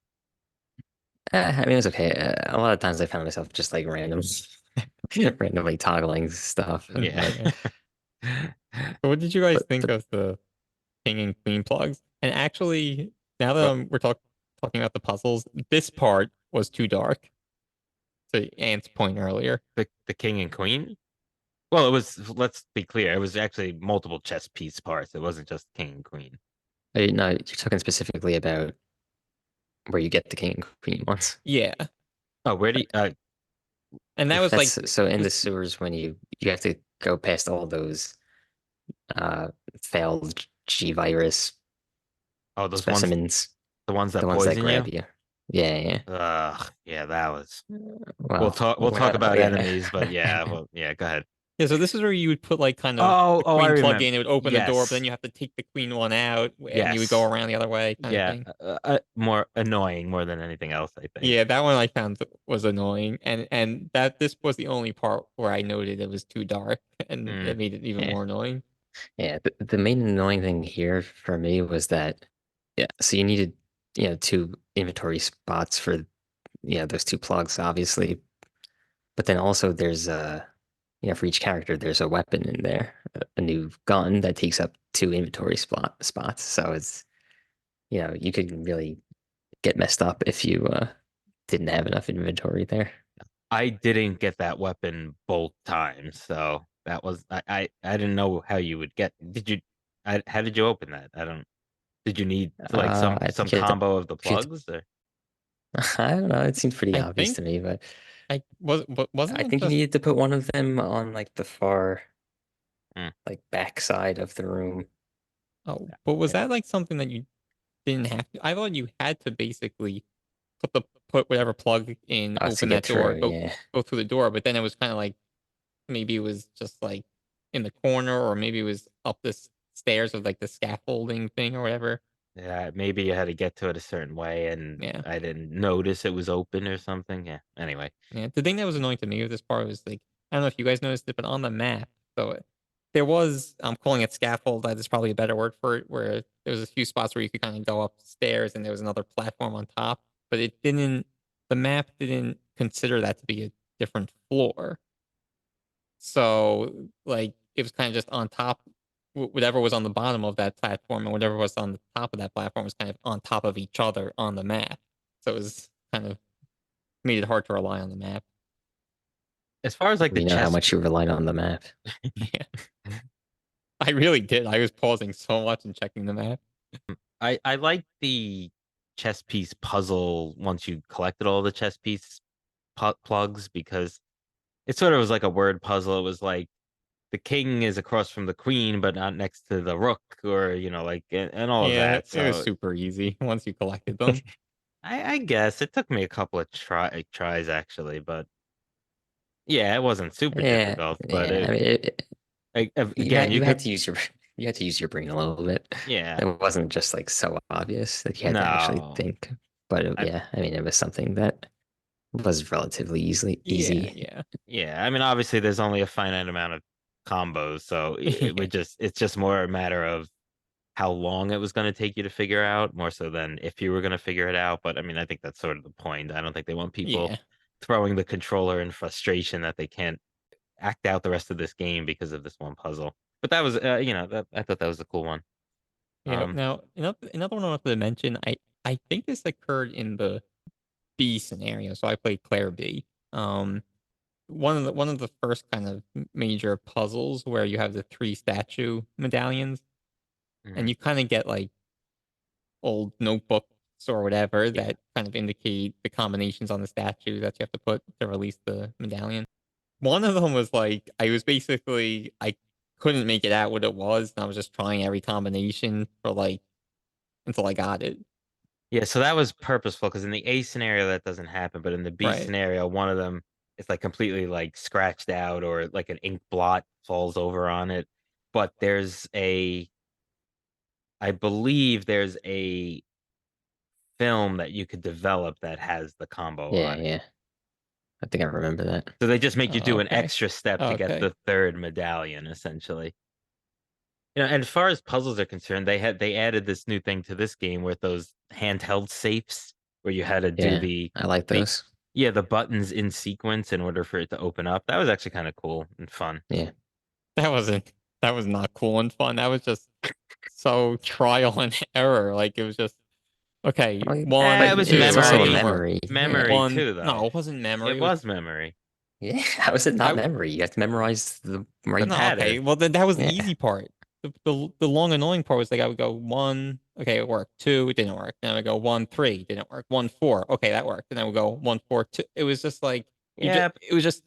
I mean, it was okay. A lot of times I found myself just like randomly toggling stuff. Yeah. So what did you guys think But of the king and queen plugs? And actually, now that Well, we're talking about the puzzles, this part was too dark. To Ant's point earlier. the king and queen? Well, it was, let's be clear, it was actually multiple chess piece parts. It wasn't just king and queen. no, you're talking specifically about where you get the king and queen ones. Yeah, Oh, where do you, and that was like That's so in the was- sewers when you have to go past all those uh failed G virus oh, those ones, specimens, the ones that the ones that poison grab you? you. Yeah. Ugh, yeah, that was. We'll Well, talk about yeah. enemies, but yeah, well, yeah, go ahead. yeah. So this is where you would put like kind of Oh, the I queen plug remember. in, it would open the door, but then Yes. you have to take the queen one out, and you would Yes. go around the other way, kind of Yeah, thing. more annoying more than anything else, I think. Yeah, that one I found was annoying, and that this was the only part where I noted it was too dark, and it made it even Yeah. more annoying. Yeah, the main annoying thing here for me was that, yeah, so you needed, 2 inventory spots for, those 2 plugs, obviously. But then also there's for each character, there's a weapon in there, a new gun that takes up 2 inventory spots. So it's, you could really get messed up if you didn't have enough inventory there. I didn't get that weapon both times, so that was I didn't know how you would get. Did you? How did you open that? I don't. Did you need like I some think you had to, combo of the if you had plugs or? to, I don't know, it seemed pretty I obvious think to me, but wasn't I it think you just needed to put one of them on like the far Hmm. like back side of the room. but was Yeah. that like something that you didn't have to? I thought you had to basically put whatever plug in, Oh, to open get that door, through, yeah. go through the door. But then it was kind of like maybe it was just like in the corner, or maybe it was up the stairs of like the scaffolding thing or whatever. Yeah, maybe you had to get to it a certain way, and Yeah. I didn't notice it was open or something. Yeah. Anyway, Yeah, the thing that was annoying to me with this part was like I don't know if you guys noticed it, but on the map, there was I'm calling it scaffold. That is probably a better word for it. Where there was a few spots where you could kind of go upstairs, and there was another platform on top, but it didn't. The map didn't consider that to be a different floor. So like it was kind of just on top. Whatever was on the bottom of that platform and whatever was on the top of that platform was kind of on top of each other on the map. So it was kind of made it hard to rely on the map. as far as like the We know how chess, much you relied on the map. Yeah. I really did. I was pausing so much and checking the map. I like the chess piece puzzle once you collected all the chess piece plugs because it sort of was like a word puzzle. It was like the king is across from the queen, but not next to the rook, or like and all of Yeah, that. it was So super easy once you collected them. I guess it took me a couple of tries actually, but yeah, it wasn't super Yeah, difficult. But yeah. I mean, again, you you had could, to use your you had to use your brain a little bit. yeah, It wasn't just like so obvious that you had to actually no, think. But I, yeah, I mean, it was something that was relatively Yeah, easy. yeah. yeah. I mean, obviously, there's only a finite amount of combos, so Yeah. it's just more a matter of how long it was going to take you to figure out, more so than if you were going to figure it out. But I mean, I think that's sort of the point. I don't think they want people Yeah. throwing the controller in frustration that they can't act out the rest of this game because of this one puzzle. But that was, I thought that was a cool one. Yeah. Um, Now another one I wanted to mention, I think this occurred in the B scenario. So I played Claire B. Um one of the first kind of major puzzles where you have the three statue medallions and mhm, you kind of get like old notebooks or whatever yeah, that kind of indicate the combinations on the statue that you have to put to release the medallion. One of them was like I couldn't make it out what it was, and I was just trying every combination for like until I got it. yeah. So that was purposeful because in the A scenario that doesn't happen, but in the B Right. scenario, one of them is like completely like scratched out or like an ink blot falls over on it. But I believe there's a film that you could develop that has the combo Yeah, on it. yeah. I think I remember that. So they just make you do Oh, an okay. extra step to get Okay. the third medallion, essentially. And as far as puzzles are concerned, they added this new thing to this game with those handheld safes where you had to do Yeah, I like the those. yeah, the buttons in sequence in order for it to open up. That was actually kind of cool and fun. Yeah. That wasn't that was not cool and fun. That was just so trial and error. Like it was just okay, Well, but It one, was it's two, also a didn't memory. work. memory. Yeah. Memory One, too, no, though. it wasn't memory. It It was was memory. Yeah. How is it not I memory? You have to memorize the The right. no, okay. pattern. Well, then that was the Yeah. easy part. The long annoying part was like I would go one, okay, it worked. Two, it didn't work. Then I would go one, three, didn't work. One, four, okay, that worked. And then I would go one, four, two. It was just like Yeah, it was just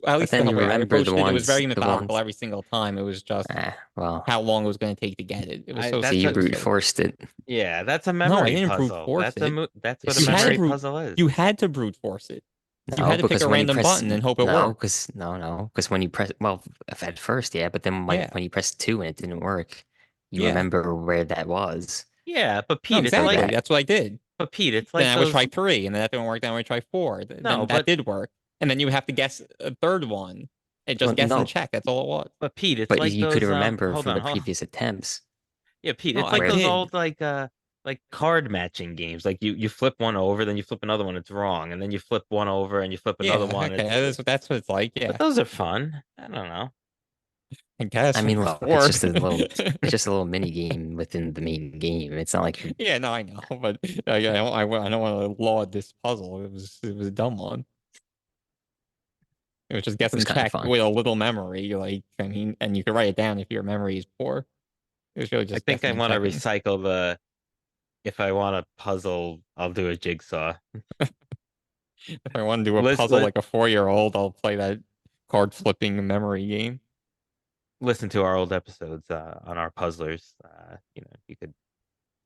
at But least then the you way I remember approached it. It was very the methodical ones, every single time. It was just well, how long it was going to take to get it. It was I so so that's you a brute stupid. forced it. yeah, that's a No, I memory didn't brute puzzle. force it. That's what a Yes, You you had to memory did. puzzle is. you had to brute force it. You No, had to pick a because when you random press button and hope it no, worked. because no, because when you press well at first, yeah, but then Yeah, when you press two and it didn't work, you yeah. remember where that was. Yeah, but No, Pete, it's So like exactly. that That's what I did. it's Then like I would try those three, and then that didn't work. Then I would try four. no, Then that but did work, and then you would have to guess a third one, and well, just guess and no, check. That's all it was. but Pete, it's but like you could those remember hold from on, the hold on. previous attempts Yeah, Pete, No, it's I like where those did. old like card matching games. Like you flip one over, then you flip another one, it's wrong, and then you flip one over and you flip another Yeah, one. okay. It's That's what it's like. but Yeah, those are fun. I don't know. I guess I when mean, you're look, it's bored. just a little it's just a little mini game within the main game. It's not like Yeah, no, I know, but I don't want to laud this puzzle. It was a dumb one. It was just It was guessing kind of check fun. with a little memory. Like, I mean, and you could write it down if your memory is poor. It was really I just think I guessing and want to checking. recycle the if I want a puzzle, I'll do a jigsaw. If I want to do a Let's puzzle let like a 4-year-old, I'll play that card flipping memory game. listen to our old episodes on our puzzlers. You could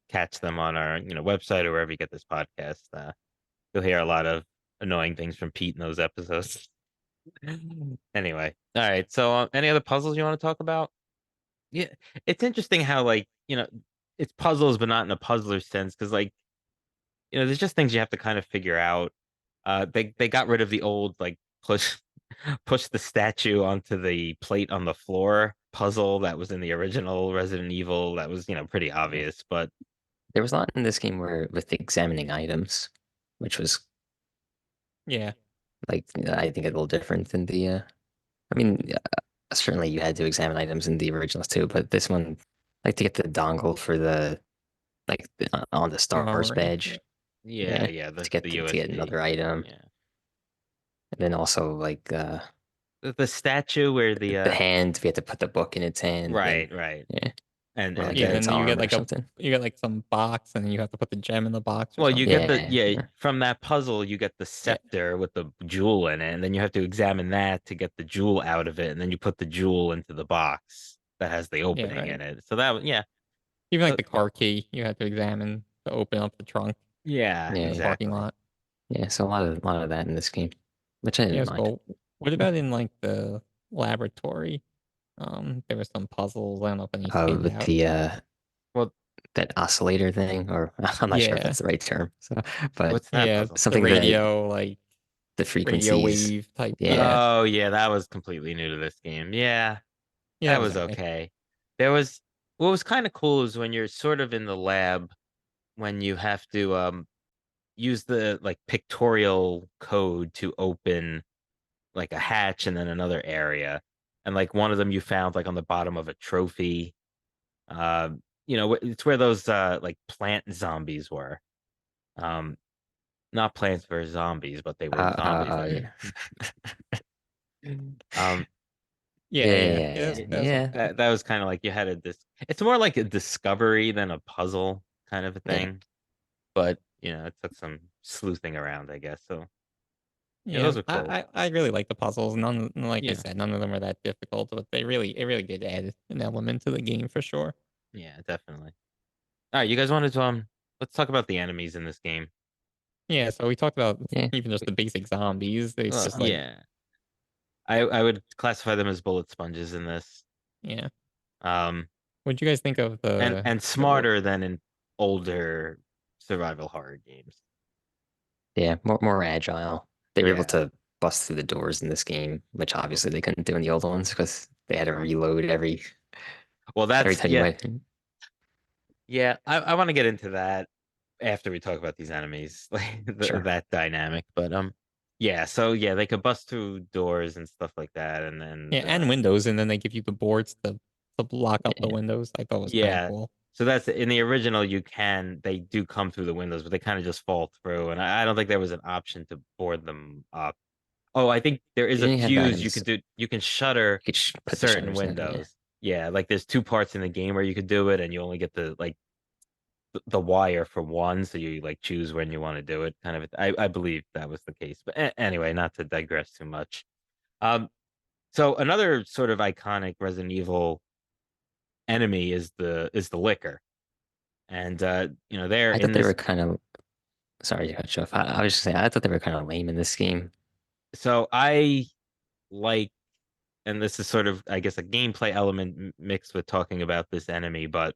catch them on our website or wherever you get this podcast. You'll hear a lot of annoying things from Pete in those episodes. Anyway, all right. So, any other puzzles you want to talk about? Yeah, it's interesting how it's puzzles, but not in a puzzler sense, because there's just things you have to kind of figure out. They got rid of the old like push push the statue onto the plate on the floor puzzle that was in the original Resident Evil. That was pretty obvious, but There was a lot in this game where with examining items, which was Yeah. like I think a little different than the. I mean, certainly you had to examine items in the originals too, but this one, like to get the dongle for the on the Star Wars Memory. Yeah. badge, yeah, yeah, yeah, the to get USB. another item, Yeah. and then also like The statue where the hand, we had to put the book in its hand, then right. yeah, or And like Yeah, in then its then you get arm or like a something. you get like some box and then you have to put the gem in the box or well, you something. get Yeah, yeah. from that puzzle, you get the Yeah. scepter with the jewel in it, and then you have to examine that to get the jewel out of it, and then you put the jewel into the box that has the Yeah, opening right. in it. So that, yeah, Even like so, the car key you had to examine to open up the trunk yeah, Yeah, in the yeah. parking exactly. lot. Yeah, so a lot of that in this game, which I Yeah, didn't mind. so what about in like the laboratory? There were some puzzles. I don't know if any stand With out. the Well, that oscillator thing, or I'm not sure if Yeah. that's the right term. So, but what's that Yeah, puzzle? the something that radio, like the radio frequencies, wave type thing. yeah, Oh, yeah, that was completely new to this game. Yeah, Yeah, that that was was alright. okay. There was what was kind of cool is when you're sort of in the lab when you have to use the like pictorial code to open like a hatch and then another area. And like one of them you found like on the bottom of a trophy. Uh, it's where those like plant zombies were. Um, not Plants vs Zombies, but they were zombies. yeah, um, Yeah, yeah, yeah. yeah, Yeah, yeah, that was yeah, okay. that was kind of like you had it's more like a discovery than a puzzle kind of a yeah. thing. But it took some sleuthing around, I guess. So yeah, Yeah, those are cool. I really like the puzzles. None, like I Yeah, said, none of them are that difficult, but it really did add an element to the game for sure. yeah, definitely. All right, you guys wanted to let's talk about the enemies in this game. Yeah, so we talked about Yeah. even just the basic zombies. It's Well, just like, yeah, I would classify them as bullet sponges in this. yeah. Um, What do you guys think of and the or smarter than in older survival horror games. Yeah, more agile. They were able Yeah. to bust through the doors in this game, which obviously they couldn't do in the old ones because they had to reload Well, every that's time you yeah, went. yeah. I want to get into that after we talk about these enemies, like Sure. that dynamic. But yeah. So yeah, they could bust through doors and stuff like that, and yeah, then and windows, and then they give you the boards to block up the Yeah. windows. I thought was kind of yeah. cool. So that's in the original. They do come through the windows, but they kind of just fall through, and I don't think there was an option to board them up. Oh, I think there is You a only had the fuse you items. could do. You can shutter You could put the certain shutters in. Yeah. windows. Yeah, like there's two parts in the game where you could do it, and you only get the wire for one, so you like choose when you want to do it. Kind of, I believe that was the case. But anyway, not to digress too much. Um, so another sort of iconic Resident Evil enemy is the liquor, and they're I in thought they this. were kind of sorry to cut you off. I was just saying I thought they were kind of lame in this game. So I like, and this is sort of I guess a gameplay element mixed with talking about this enemy, but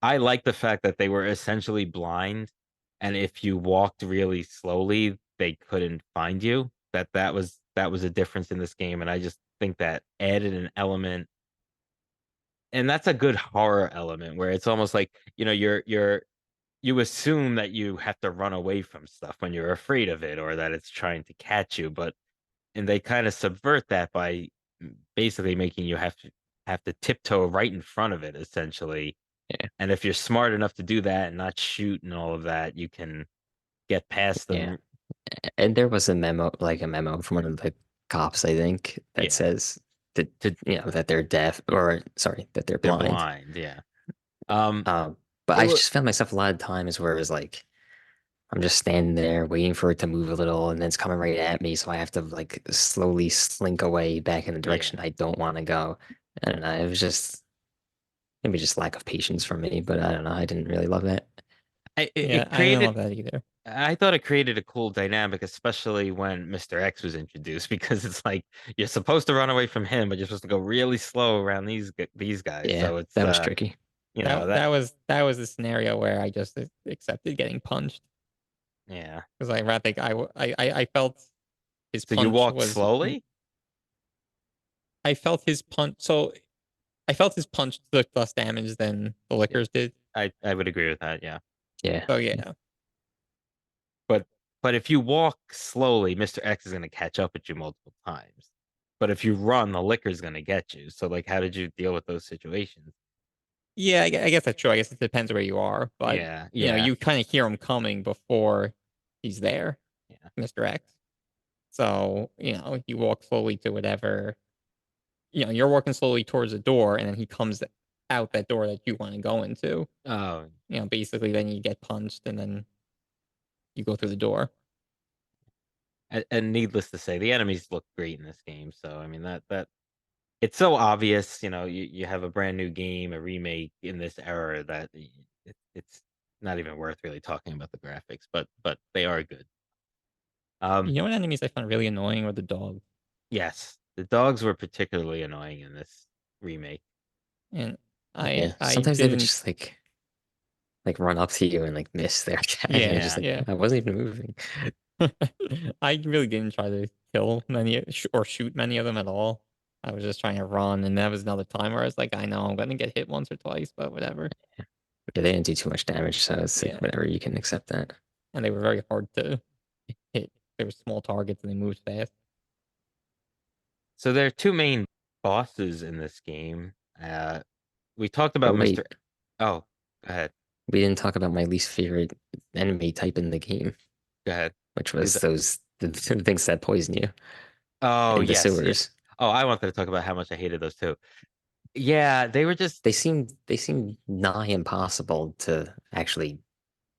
I like the fact that they were essentially blind, and if you walked really slowly, they couldn't find you. That was a difference in this game, and I just think that added an element, and that's a good horror element where it's almost like you assume that you have to run away from stuff when you're afraid of it or that it's trying to catch you, but and they kind of subvert that by basically making you have to tiptoe right in front of it essentially. Yeah. And if you're smart enough to do that and not shoot and all of that, you can get past Yeah. them. And there was a memo from one of the cops, I think, that Yeah. says that To that they're deaf, or sorry, that they're they're blind. blind. Yeah. Um. But It I was. just found myself a lot of times where it was like I'm just standing there waiting for it to move a little, and then it's coming right at me, so I have to like slowly slink away back in the direction Yeah. I don't want to go. I don't know. It was just maybe just lack of patience from me, but I don't know. I didn't really love that. Yeah, It I didn't created. love that either. I thought it created a cool dynamic, especially when Mr. X was introduced, because it's like you're supposed to run away from him, but you're supposed to go really slow around these guys. Yeah, So it's that was tricky. that That was the scenario where I just accepted getting punched yeah. because I think I felt his So you punch walk was slowly? I felt his punch so I felt his punch took less damage than the Yeah. liquors did. I would agree with that, yeah. Yeah, So yeah, But but if you walk slowly, Mr. X is gonna catch up with you multiple times. But if you run, the liquor's gonna get you. So like how did you deal with those situations? yeah, I guess that's true. I guess it depends where you are, but Yeah, yeah, you kind of hear him coming before he's there, yeah. Mr. X. So you walk slowly to whatever. You're walking slowly towards the door, and then he comes out that door that you want to go into. Oh, Basically, then you get punched, and then you go through the door. and needless to say, the enemies look great in this game. So I mean that it's so obvious, you have a brand new game, a remake in this era that it's not even worth really talking about the graphics, but they are good. You Um, know what enemies I found really annoying were the dogs, yes, the dogs were particularly annoying in this remake. and yeah. I Sometimes they would didn't. just like run up to you and like miss their attack, and you're Yeah, just Yeah. like, yeah. I wasn't even moving. I really didn't try to kill many or shoot many of them at all. I was just trying to run, and that was another time where I was like, I know I'm gonna get hit once or twice, but whatever. Yeah, they didn't do too much damage, so it's like Yeah, whatever, you can accept that. and they were very hard to hit. They were small targets, and they moved fast. So there are two main bosses in this game. We talked Oh about Mr. wait, Oh, go ahead. we didn't talk about my least favorite enemy type in the game, Go ahead. which Who's was that? the things that poison you Oh, in the yes. Yeah. sewers. Oh, I wanted to talk about how much I hated those two. Yeah, they were just They seem nigh impossible to actually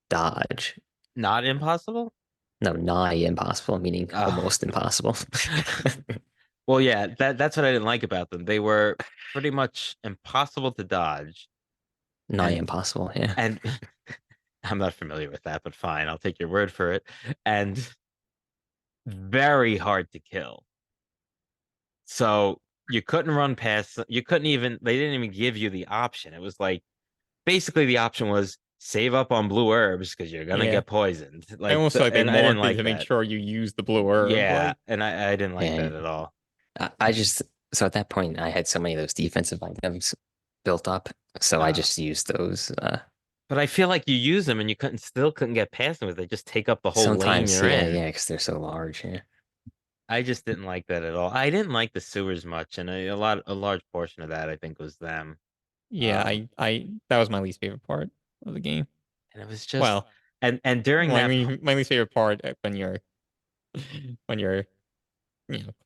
dodge. not impossible. No, nigh impossible, meaning Oh, almost impossible. well, yeah, that's what I didn't like about them. They were pretty much impossible to dodge, Nigh and impossible, yeah. and I'm not familiar with that, but fine, I'll take your word for it. And very hard to kill. So you couldn't run past, you couldn't even, they didn't even give you the option. It was like basically the option was save up on blue herbs because you're gonna Yeah, get poisoned. almost like they And I didn't marked it like to make that. sure you use the blue herb. Yeah, Like, and I didn't like Yeah. that at all. I just so at that point I had so many of those defensive items built up, so I Uh, just used those. but I feel like you use them and you couldn't get past them. They just take up the whole lane Sometimes, you're yeah, in. yeah, because they're so large. Yeah, I just didn't like that at all. I didn't like the sewers much, and a large portion of that I think was them. yeah, Um, I that was my least favorite part of the game. and it was just Well, and during that my least favorite part when you're when you're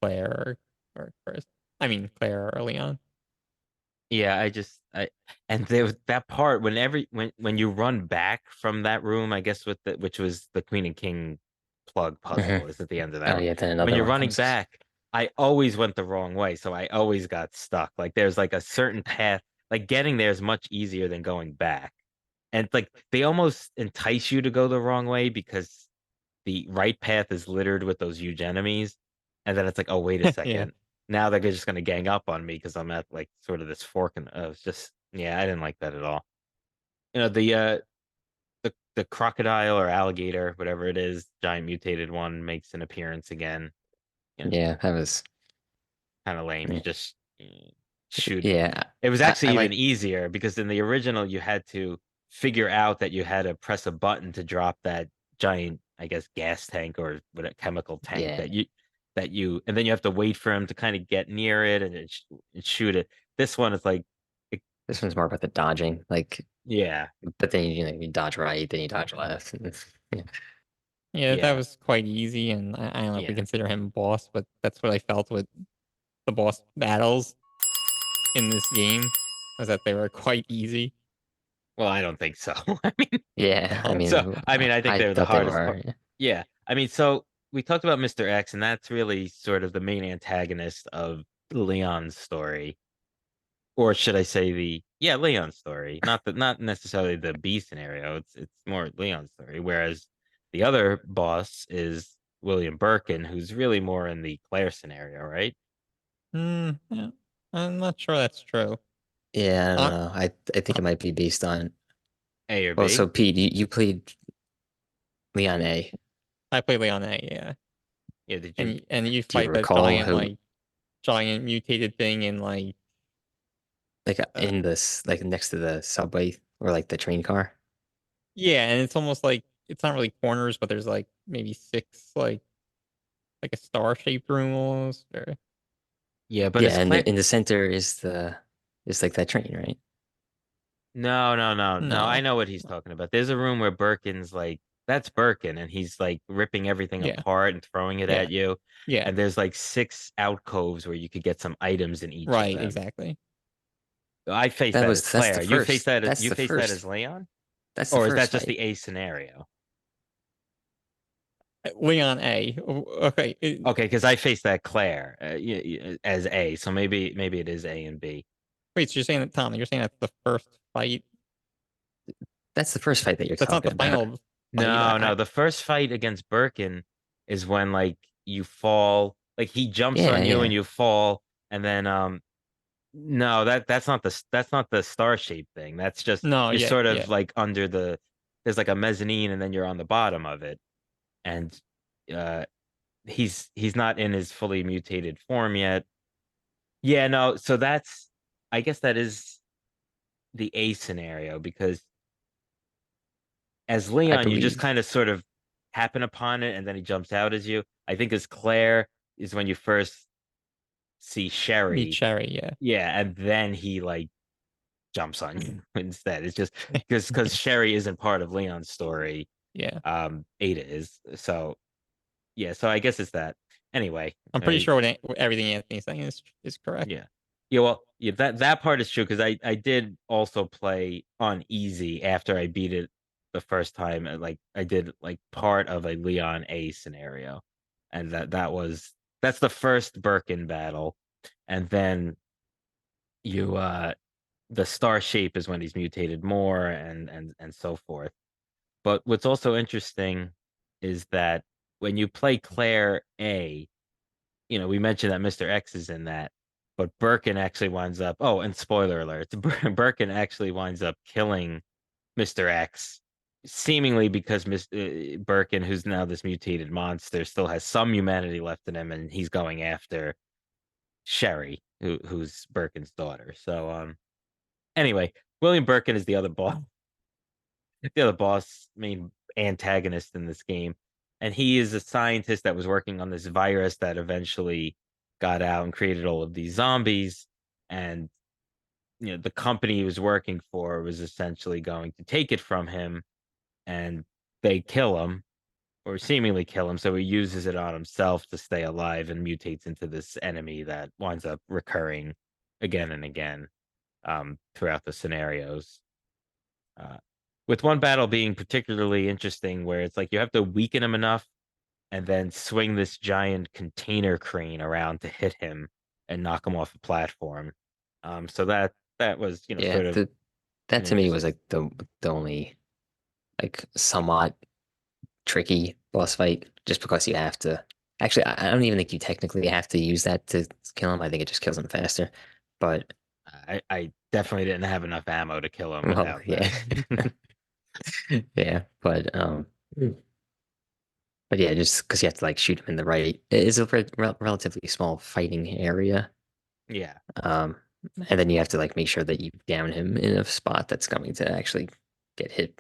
Claire or Chris. I mean Claire early on. Yeah, I and there was that part when you run back from that room, I guess which was the Queen and King plug hmm. puzzle is at the end of that Oh room. yeah, then When another you're one running comes. back, I always went the wrong way, so I always got stuck. Like there's like a certain path, like getting there is much easier than going back. And like they almost entice you to go the wrong way because the right path is littered with those huge enemies. And then it's like, oh, wait a Yeah. second. Now they're just gonna gang up on me because I'm at like sort of this fork and it's just yeah, I didn't like that at all. The crocodile or alligator, whatever it is, giant mutated one makes an appearance again. Yeah, that was. Kind of lame. You Yeah, just shoot. yeah, It was I actually even like. easier because in the original you had to figure out that you had to press a button to drop that giant, I guess, gas tank or what a chemical tank Yeah, and then you have to wait for him to kind of get near it and shoot it. This one is like, it, this one's more about the dodging, like. yeah, But then you dodge right, then you dodge left. Yeah. Yeah, that Yeah, was quite easy, and I don't know if we yeah. consider him boss, but that's what I felt with the boss battles in this game, was that they were quite easy. Well, I don't think so. I mean, Yeah, I so mean, I think I they're the thought they hardest part. were. Yeah, I mean, so we talked about Mr. X, and that's really sort of the main antagonist of Leon's story, or should I say Leon's story, not necessarily the B scenario. It's more Leon's story, whereas the other boss is William Birkin, who's really more in the Claire scenario, right? Yeah, I'm not sure that's true. Yeah, I don't Uh, know. I think it might be based on. A or Well, B? so Pete, you played Leon A. I play Leon A, yeah, Yeah, did you? and you Do you fight that recall giant who, giant mutated thing in like, uh, in this, like, next to the subway or like the train car? yeah, and it's almost like it's not really corners, but there's like maybe six like a star shaped room almost. Or Yeah, but Yeah, it's and Claire. in the center is like that train, right? No, no, no, no. I no, know what he's talking about. There's a room where Birkin's like, that's Birkin, and he's like ripping everything yeah, apart and throwing it yeah, at you. yeah, And there's like six alcoves where you could get some items in each of right, them. exactly. I face that as That's the Claire. first. That's You the face that as first. Leon? That's the Or is first that just fight. the A scenario? Leon A. Okay, Okay, because I face that Claire as A, so maybe it is A and B. wait, so you're saying that Tom? You're saying that's the first fight? That's the first fight that you're That's not talking the about. final fight. No, no. The first fight against Birkin is when like you fall, like he jumps Yeah, on you and yeah. you fall, and then no, that's not the star shape thing. That's just No, you're yeah, sort yeah. of like under there's like a mezzanine and then you're on the bottom of it. And uh he's not in his fully mutated form yet. Yeah, no, so that's I guess that is the A scenario because as I Leon, you just believe. kind of sort of happen upon it and then he jumps out as you. I think as Claire is when you first see Meet Sherry. Cherry, yeah, Yeah, and then he like jumps on you instead. It's just because Sherry isn't part of Leon's story. yeah. Ada is. So yeah, so I guess it's that. Anyway, I'm pretty sure what everything Anthony's saying is correct. yeah. Yeah, well, yeah, that part is true because I did also play on easy after I beat it the first time. Like I did like part of a Leon A scenario, and that's the first Birkin battle, and then you the star shape is when he's mutated more and so forth. But what's also interesting is that when you play Claire A, we mentioned that Mr. X is in that, but Birkin actually winds up. Oh, and spoiler alert: Birkin actually winds up killing Mr. X, seemingly because Birkin, who's now this mutated monster, still has some humanity left in him, and he's going after Sherry, who's Birkin's daughter. So, anyway, William Birkin is the other boss, main antagonist in this game. And he is a scientist that was working on this virus that eventually got out and created all of these zombies. And the company he was working for was essentially going to take it from him, and they kill him or seemingly kill him. So he uses it on himself to stay alive and mutates into this enemy that winds up recurring again and again throughout the scenarios. Uh, with one battle being particularly interesting, where it's like you have to weaken him enough and then swing this giant container crane around to hit him and knock him off a platform. So that was Yeah, sort of that an to me was interesting. like the only like somewhat tricky boss fight, just because you have to. Actually, I don't even think you technically have to use that to kill him. I think it just kills him faster. But I definitely didn't have enough ammo to kill him well, without yeah, that. yeah. But yeah, just because you have to like shoot him in the right. It is a relatively small fighting area. Yeah, Um, and then you have to like make sure that you down him in a spot that's going to actually get hit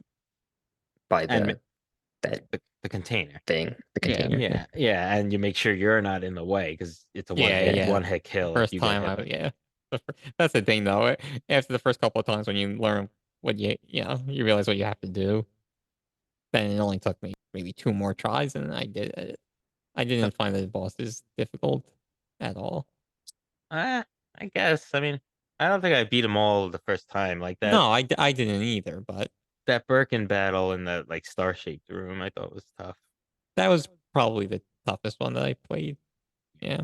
by and that the container. thing, the Yeah, container. Yeah. Yeah, and you make sure you're not in the way because it's a yeah, yeah. one hit The kill if first you get time, hit by. yeah. That's the thing, though. After the first couple of times, when you learn what you realize what you have to do, then it only took me maybe 2 more tries, and I did it. I didn't find the bosses difficult at all. I guess. I mean, I don't think I beat them all the first time. Like that No, I didn't either, but that Birkin battle in the like star-shaped room, I thought was tough. that was probably the toughest one that I played. Yeah.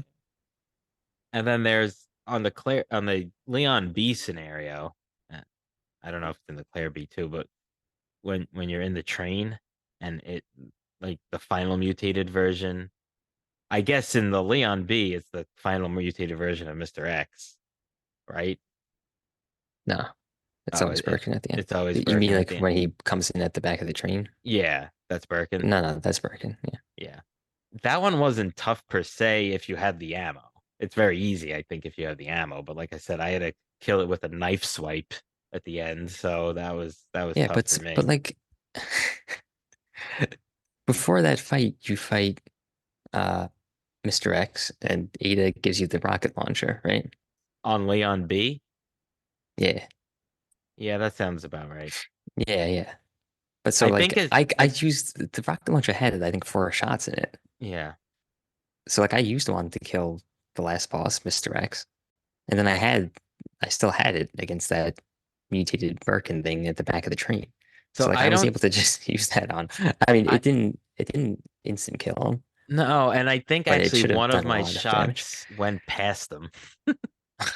And then there's on the Leon B scenario. I don't know if it's in the Claire B too, but when you're in the train and it like the final mutated version. I guess in the Leon B, it's the final mutated version of Mr. X, right? No, it's Oh, always Birkin at the end. it's always You mean Birkin at like the end. when he comes in at the back of the train? Yeah, that's Birkin. No, that's Birkin. Yeah. Yeah. That one wasn't tough per se if you had the ammo. It's very easy, I think, if you have the ammo. But like I said, I had to kill it with a knife swipe at the end, so that was Yeah, tough for me. but like before that fight, you fight uh Mr. X and Ada gives you the rocket launcher, right? On Leon B, Yeah. yeah, that sounds about right. Yeah. But so I like think it's I used the rocket launcher had I think 4 shots in it. yeah. So like I used one to kill the last boss, Mr. X. And then I still had it against that mutated Birkin thing at the back of the train. So So like I I was don't able to just use that on. I mean, I it didn't instant kill him, no, and I think but it actually should have one of done a my lot of damage. shots went past them.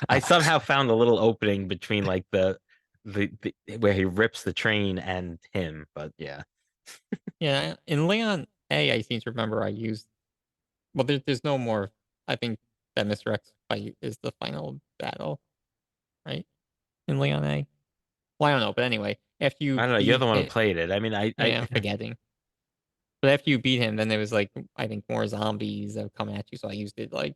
I somehow found a little opening between like the where he rips the train and him, but yeah. Yeah, in Leon A, I seem to remember I used. Well, there's no more. I think that Mr. X fight is the final battle, right? In Leon A. Well, I don't know, but anyway, after I you don't know, you're the beat one who it, played it. I mean, I yeah, I'm forgetting. But after you beat him, then there was like I think more zombies that would come at you, so I used it like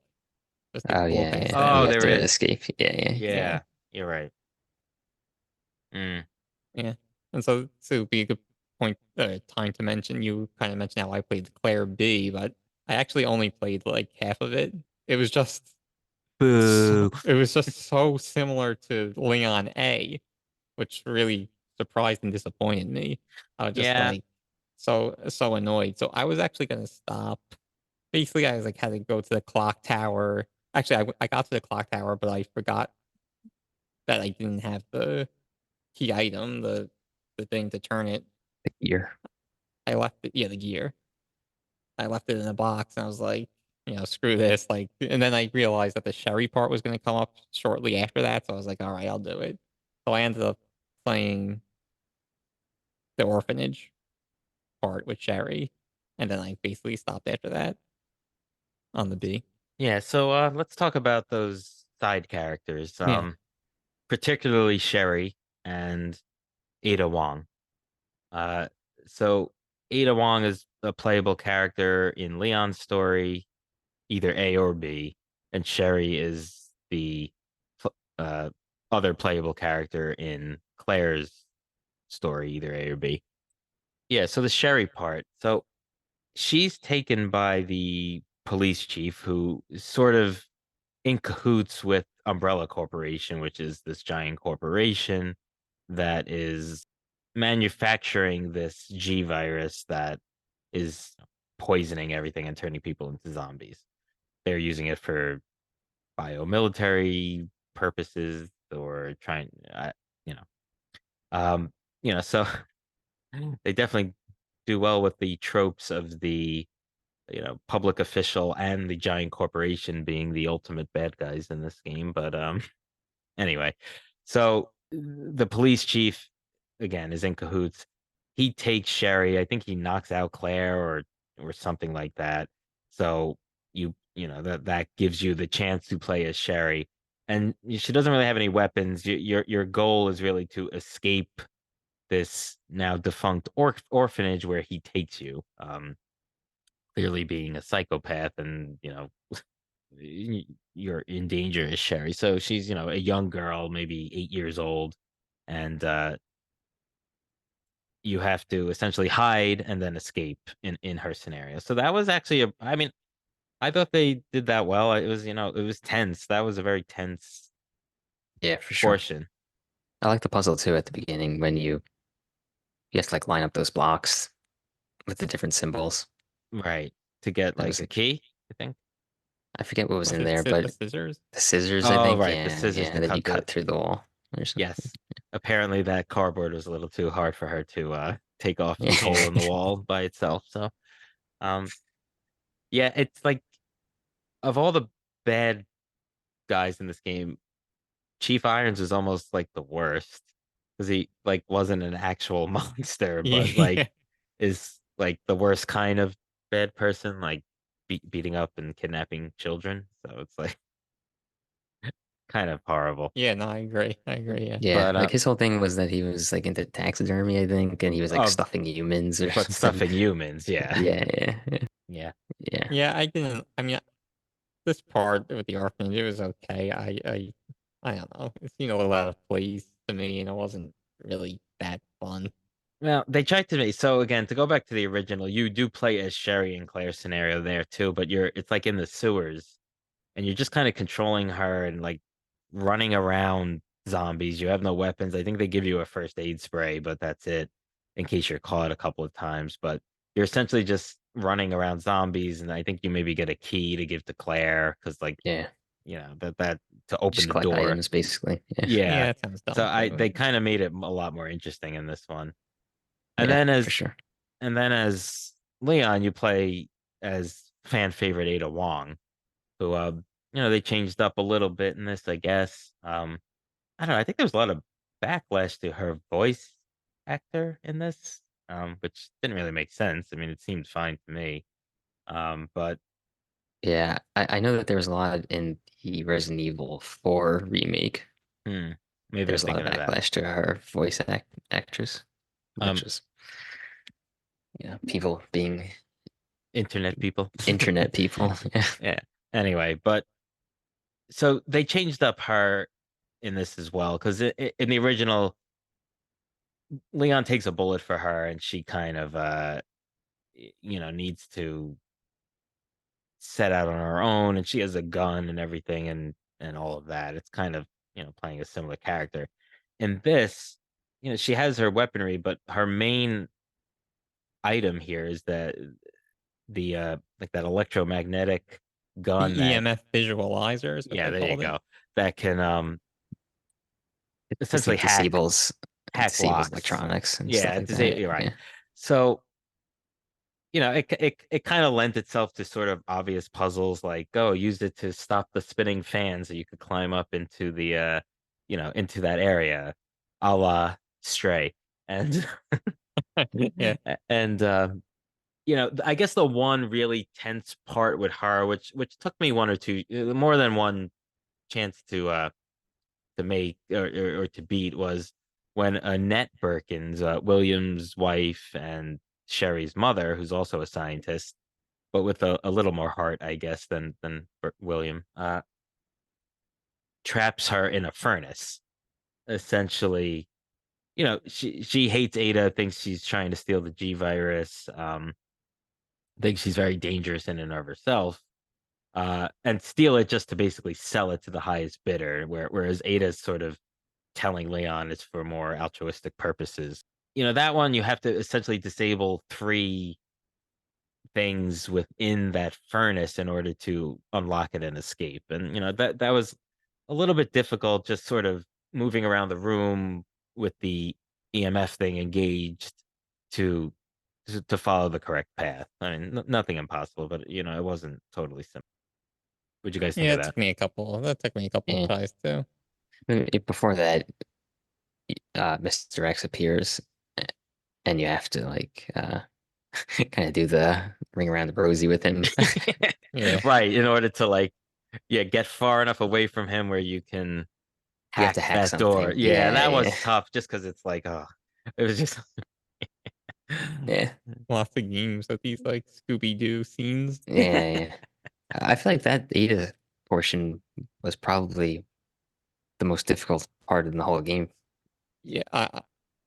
just to Oh blow yeah, past yeah. You oh, them. have there to is. escape. Yeah. Yeah, Yeah, you're right. Mm. yeah. And so it would be a good point time to mention. You kind of mentioned how I played Claire B, but I actually only played like half of it. It was just Boo. it was just so similar to Leon A, which really surprised and disappointed me. I was just Yeah. like so annoyed. So I was actually gonna stop. Basically, I was like had to go to the clock tower. Actually, I got to the clock tower, but I forgot that I didn't have the key item, the thing to turn it. The gear. I left it, yeah, the gear. I left it in a box, and I was like, screw this. Like, and then I realized that the Sherry part was going to come up shortly after that, so I was like, all right, I'll do it. So I ended up playing the orphanage part with Sherry, and then I basically stopped after that on the B. Yeah, so let's talk about those side characters. Yeah, Particularly Sherry and Ada Wong. Uh so Ada Wong is a playable character in Leon's story, either A or B, and Sherry is the uh other playable character in Claire's story, either A or B. Yeah, so the Sherry part. So she's taken by the police chief who is sort of in cahoots with Umbrella Corporation, which is this giant corporation that is manufacturing this G virus that is poisoning everything and turning people into zombies. They're using it for biomilitary purposes or trying, you know, um, so they definitely do well with the tropes of the public official and the giant corporation being the ultimate bad guys in this game. But anyway, so the police chief again is in cahoots. He takes Sherry. I think he knocks out Claire or something like that. So that gives you the chance to play as Sherry, and she doesn't really have any weapons. Your goal is really to escape this now defunct orphanage where he takes you. Clearly being a psychopath, and you're in danger as Sherry. So she's a young girl, maybe 8 years old, and you have to essentially hide and then escape in her scenario. So that was actually I mean, I thought they did that well. It was tense. That was a very tense Yeah, for sure. portion. I like the puzzle too at the beginning when you have to like line up those blocks with the different symbols. right, to get That like was a key, I think. I forget what was Was in it there, the but scissors? the scissors, I Oh, think. right, the Yeah, scissors yeah. to And then you cut the cut through the wall or something. yes. Apparently that cardboard was a little too hard for her to take off the hole Yeah. in the wall by itself. So um yeah, it's like of all the bad guys in this game, Chief Irons is almost like the worst because he like wasn't an actual monster, but like Yeah. is like the worst kind of bad person, like beating up and kidnapping children. So it's like kind of horrible. Yeah, no, I agree. I agree, yeah. Yeah, But like his whole thing was that he was like into taxidermy, I think, and he was like uh, stuffing humans or but something. stuffing humans, yeah, Yeah, yeah, yeah. yeah. Yeah. Yeah, I didn't I mean this part with the orphanage, it was okay. I don't know. It seemed a little out of place to me and it wasn't really that fun. Well, they tried to make so again to go back to the original. You do play as Sherry and Claire's scenario there too, but it's like in the sewers, and you're just kind of controlling her and like running around zombies. You have no weapons. I think they give you a first aid spray, but that's it in case you're caught a couple of times. But you're essentially just running around zombies, and I think you maybe get a key to give to Claire because like Yeah. that to open Just the collect door. items basically. Yeah. Yeah, Yeah. that sounds So dumb I too. they kind of made it a lot more interesting in this one. And Yeah, then for sure. as Leon, you play as fan favorite Ada Wong, who they changed up a little bit in this, I guess. I don't know, I think there's a lot of backlash to her voice actor in this, which didn't really make sense. I mean, it seemed fine to me. But Yeah. I know that there was a lot in the Resident Evil 4 remake. hmm, maybe I'm There's a lot of thinking of that. backlash to her voice actress, Um, which is, people being internet people. internet people. Yeah. Yeah. Anyway, but so they changed up her in this as well because in the original Leon takes a bullet for her and she kind of needs to set out on her own and she has a gun and everything and all of that. It's kind of, playing a similar character. In this, she has her weaponry, but her main item here is the like that electromagnetic gun The that EMF visualizer is what yeah, they there you called it. go. That can This essentially like disables hack locks. electronics and stuff Yeah, like that. you're right. Yeah. So it kind of lent itself to sort of obvious puzzles like, oh, use it to stop the spinning fan so you could climb up into the into that area, a la Stray. And Yeah. and I guess the one really tense part with her, which took me one or two more than one chance to make or to beat was when Annette Birkins, William's wife and Sherry's mother, who's also a scientist, but with a little more heart, I guess, than William, traps her in a furnace. Essentially, she hates Ada, thinks she's trying to steal the G virus, thinks she's very dangerous in and of herself, and steal it just to basically sell it to the highest bidder. Whereas Ada's sort of telling Leon it's for more altruistic purposes. That one you have to essentially disable three things within that furnace in order to unlock it and escape. And that was a little bit difficult, just sort of moving around the room with the EMF thing engaged to to follow the correct path. I mean, nothing impossible, but it wasn't totally simple. What'd you guys think Yeah, of it that? took me a couple. That took me a couple of Yeah. tries too. Before that, Mr. X appears, and you have to like kind of do the ring around the rosy with him. Yeah. Right, in order to like, yeah, get far enough away from him where you can You have to hack hack that door. something. Yeah, Yeah, that yeah, was tough just because it's like, oh, it was just yeah, Lots of games with these like Scooby Doo scenes. yeah, yeah. I feel like that Ada portion was probably the most difficult part in the whole game. Yeah,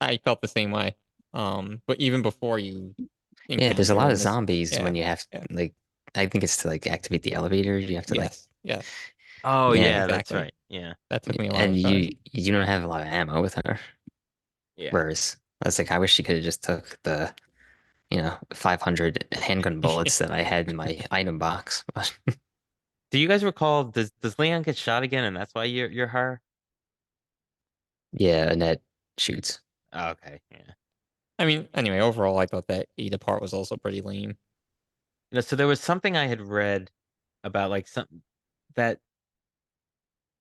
I felt the same way. But even before you Yeah, there's a encounter lot of him, is zombies yeah, when you have yeah, like, I think it's to like activate the elevator. You have to like, yes, yes, Oh yeah, yeah, that's exactly. right. Yeah. That took me a lot and of tries. you don't have a lot of ammo with her. Yeah. Whereas I was like, I wish she could have just took the 500 handgun bullets that I had in my item box. Do you guys recall? Does Leon get shot again, and that's why you're her? Yeah, Annette shoots. Oh, okay, yeah. I mean, anyway, overall, I thought that Ada part was also pretty lame. So there was something I had read about like some that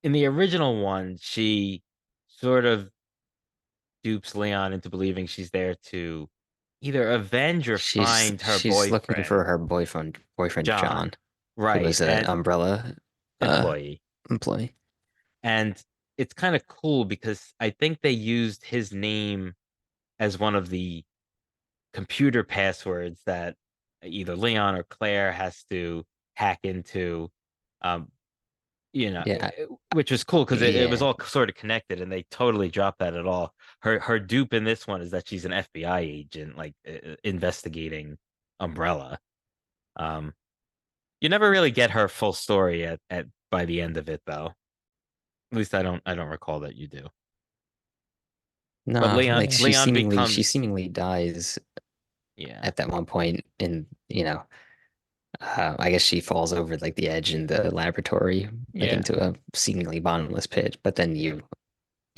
in the original one, she sort of dupes Leon into believing she's there to either avenge or She's find her she's looking for boyfriend, her boyfriend John. John, who Right, was an and umbrella uh employee. employee. And it's kind of cool because I think they used his name as one of the computer passwords that either Leon or Claire has to hack into. Um, Yeah, which was cool because it was yeah. all sort of connected, and they totally dropped that at all. Her dupe in this one is that she's an FBI agent, like investigating Umbrella. Um, you never really get her full story at by the end of it, though. At least I don't recall that you do. But No, Leon like Yeah. Leon she becomes seemingly dies yeah at that one point in, I guess she falls over like the edge in the laboratory, like Yeah. into a seemingly bottomless pit. But then you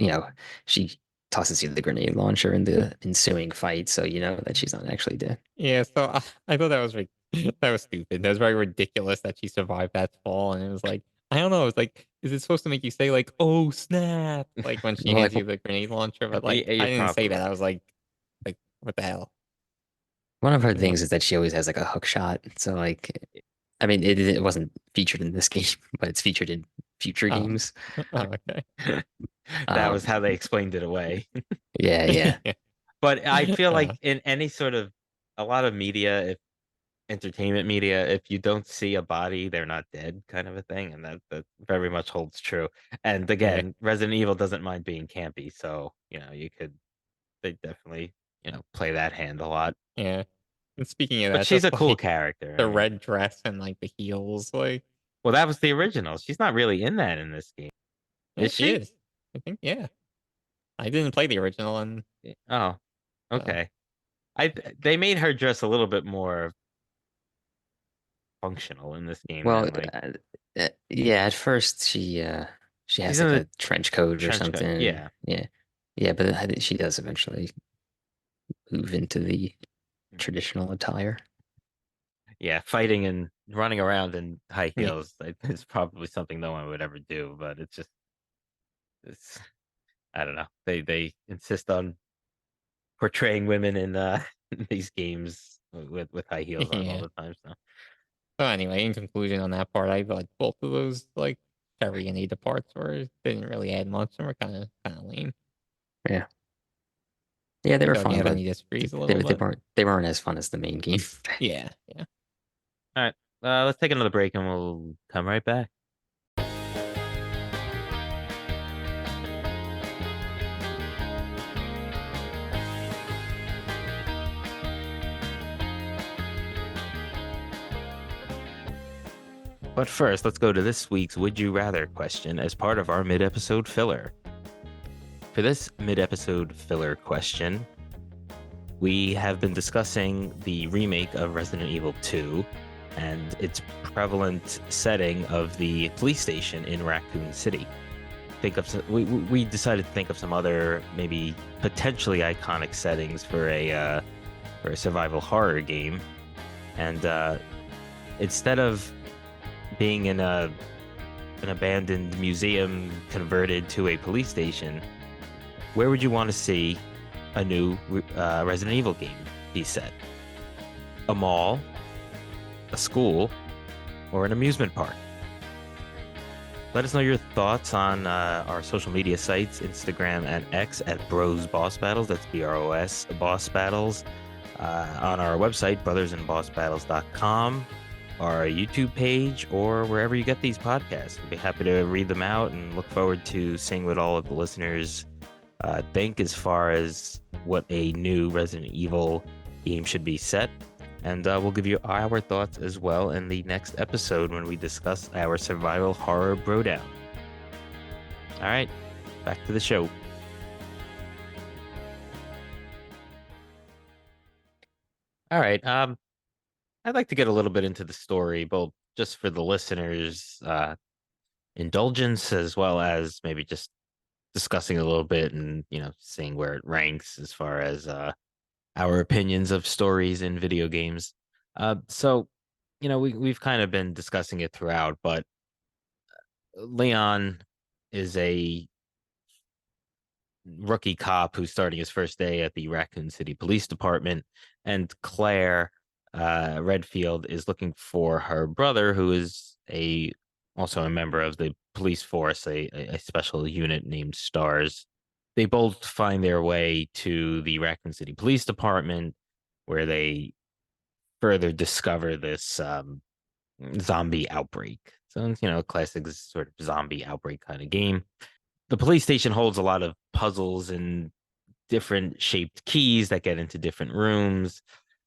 know, she tosses you the grenade launcher in the ensuing fight, so you know that she's not actually dead. Yeah, so I thought that was like that was stupid. That was very ridiculous that she survived that fall, and it was like I don't know. It's like, is it supposed to make you say like, "Oh snap," like when she Well, like hands you the grenade launcher? But like, you're I didn't say probably that. I right. was like, what the hell? one of her You know? things is that she always has like a hook shot. So like, I mean, it wasn't featured in this game, but it's featured in future Oh, games. oh, okay. That Um, was how they explained it away. yeah, yeah. But I feel like Uh, in any sort of a lot of media, if entertainment media, if you don't see a body, they're not dead kind of a thing. And that very much holds true. And yeah, again, Resident Evil doesn't mind being campy. So, they definitely, play that hand a lot. yeah. And speaking of But that, she's just a cool like character. I the mean, red dress and like the heels, like well, that was the original. She's not really in that in this game, yeah, is she she? is. I think yeah. I didn't play the original, and Oh, so okay. They made her dress a little bit more functional in this game Well, than like yeah. At first, she she's has in like the a trench coat or trench coat. something. Yeah. Yeah, yeah. But I think she does eventually move into the traditional attire. Yeah, fighting and running around in high yeah, heels is probably something no one would ever do, but it's I don't know. They insist on portraying women in these games with high heels on all yeah. the time. So So anyway, in conclusion on that part, I like both of those like Terry and Ada parts were didn't really add much and were kind of lame. Yeah, yeah. They Let me were know if you fun, have but any disagrees a they little, they but weren't as fun as the main game. yeah, yeah. all right, let's take another break and we'll come right back. But first, let's go to this week's Would You Rather question as part of our mid-episode filler. For this mid-episode filler question, we have been discussing the remake of Resident Evil 2 and its prevalent setting of the police station in Raccoon City. We decided to think of some other maybe potentially iconic settings for a survival horror game, and instead of being in an abandoned museum converted to a police station, where would you want to see a new Resident Evil game be set? A mall, a school, or an amusement park? Let us know your thoughts on our social media sites, Instagram and X at Bros Boss Battles. That's BROS Boss Battles. On our website, brothersandbossbattles.com, our YouTube page, or wherever you get these podcasts. We'd be happy to read them out and look forward to seeing what all of the listeners think as far as what a new Resident Evil game should be set. And we'll give you our thoughts as well in the next episode when we discuss our survival horror brodown. All right, back to the show. All right. I'd like to get a little bit into the story, both just for the listeners' indulgence, as well as maybe just discussing a little bit and seeing where it ranks as far as our opinions of stories in video games. So we've kind of been discussing it throughout, but Leon is a rookie cop who's starting his first day at the Raccoon City Police Department, and Claire Redfield is looking for her brother, who is a also a member of the police force, a special unit named Stars. They both find their way to the Raccoon City Police Department, where they further discover this zombie outbreak. So, classic sort of zombie outbreak kind of game. The police station holds a lot of puzzles and different shaped keys that get into different rooms.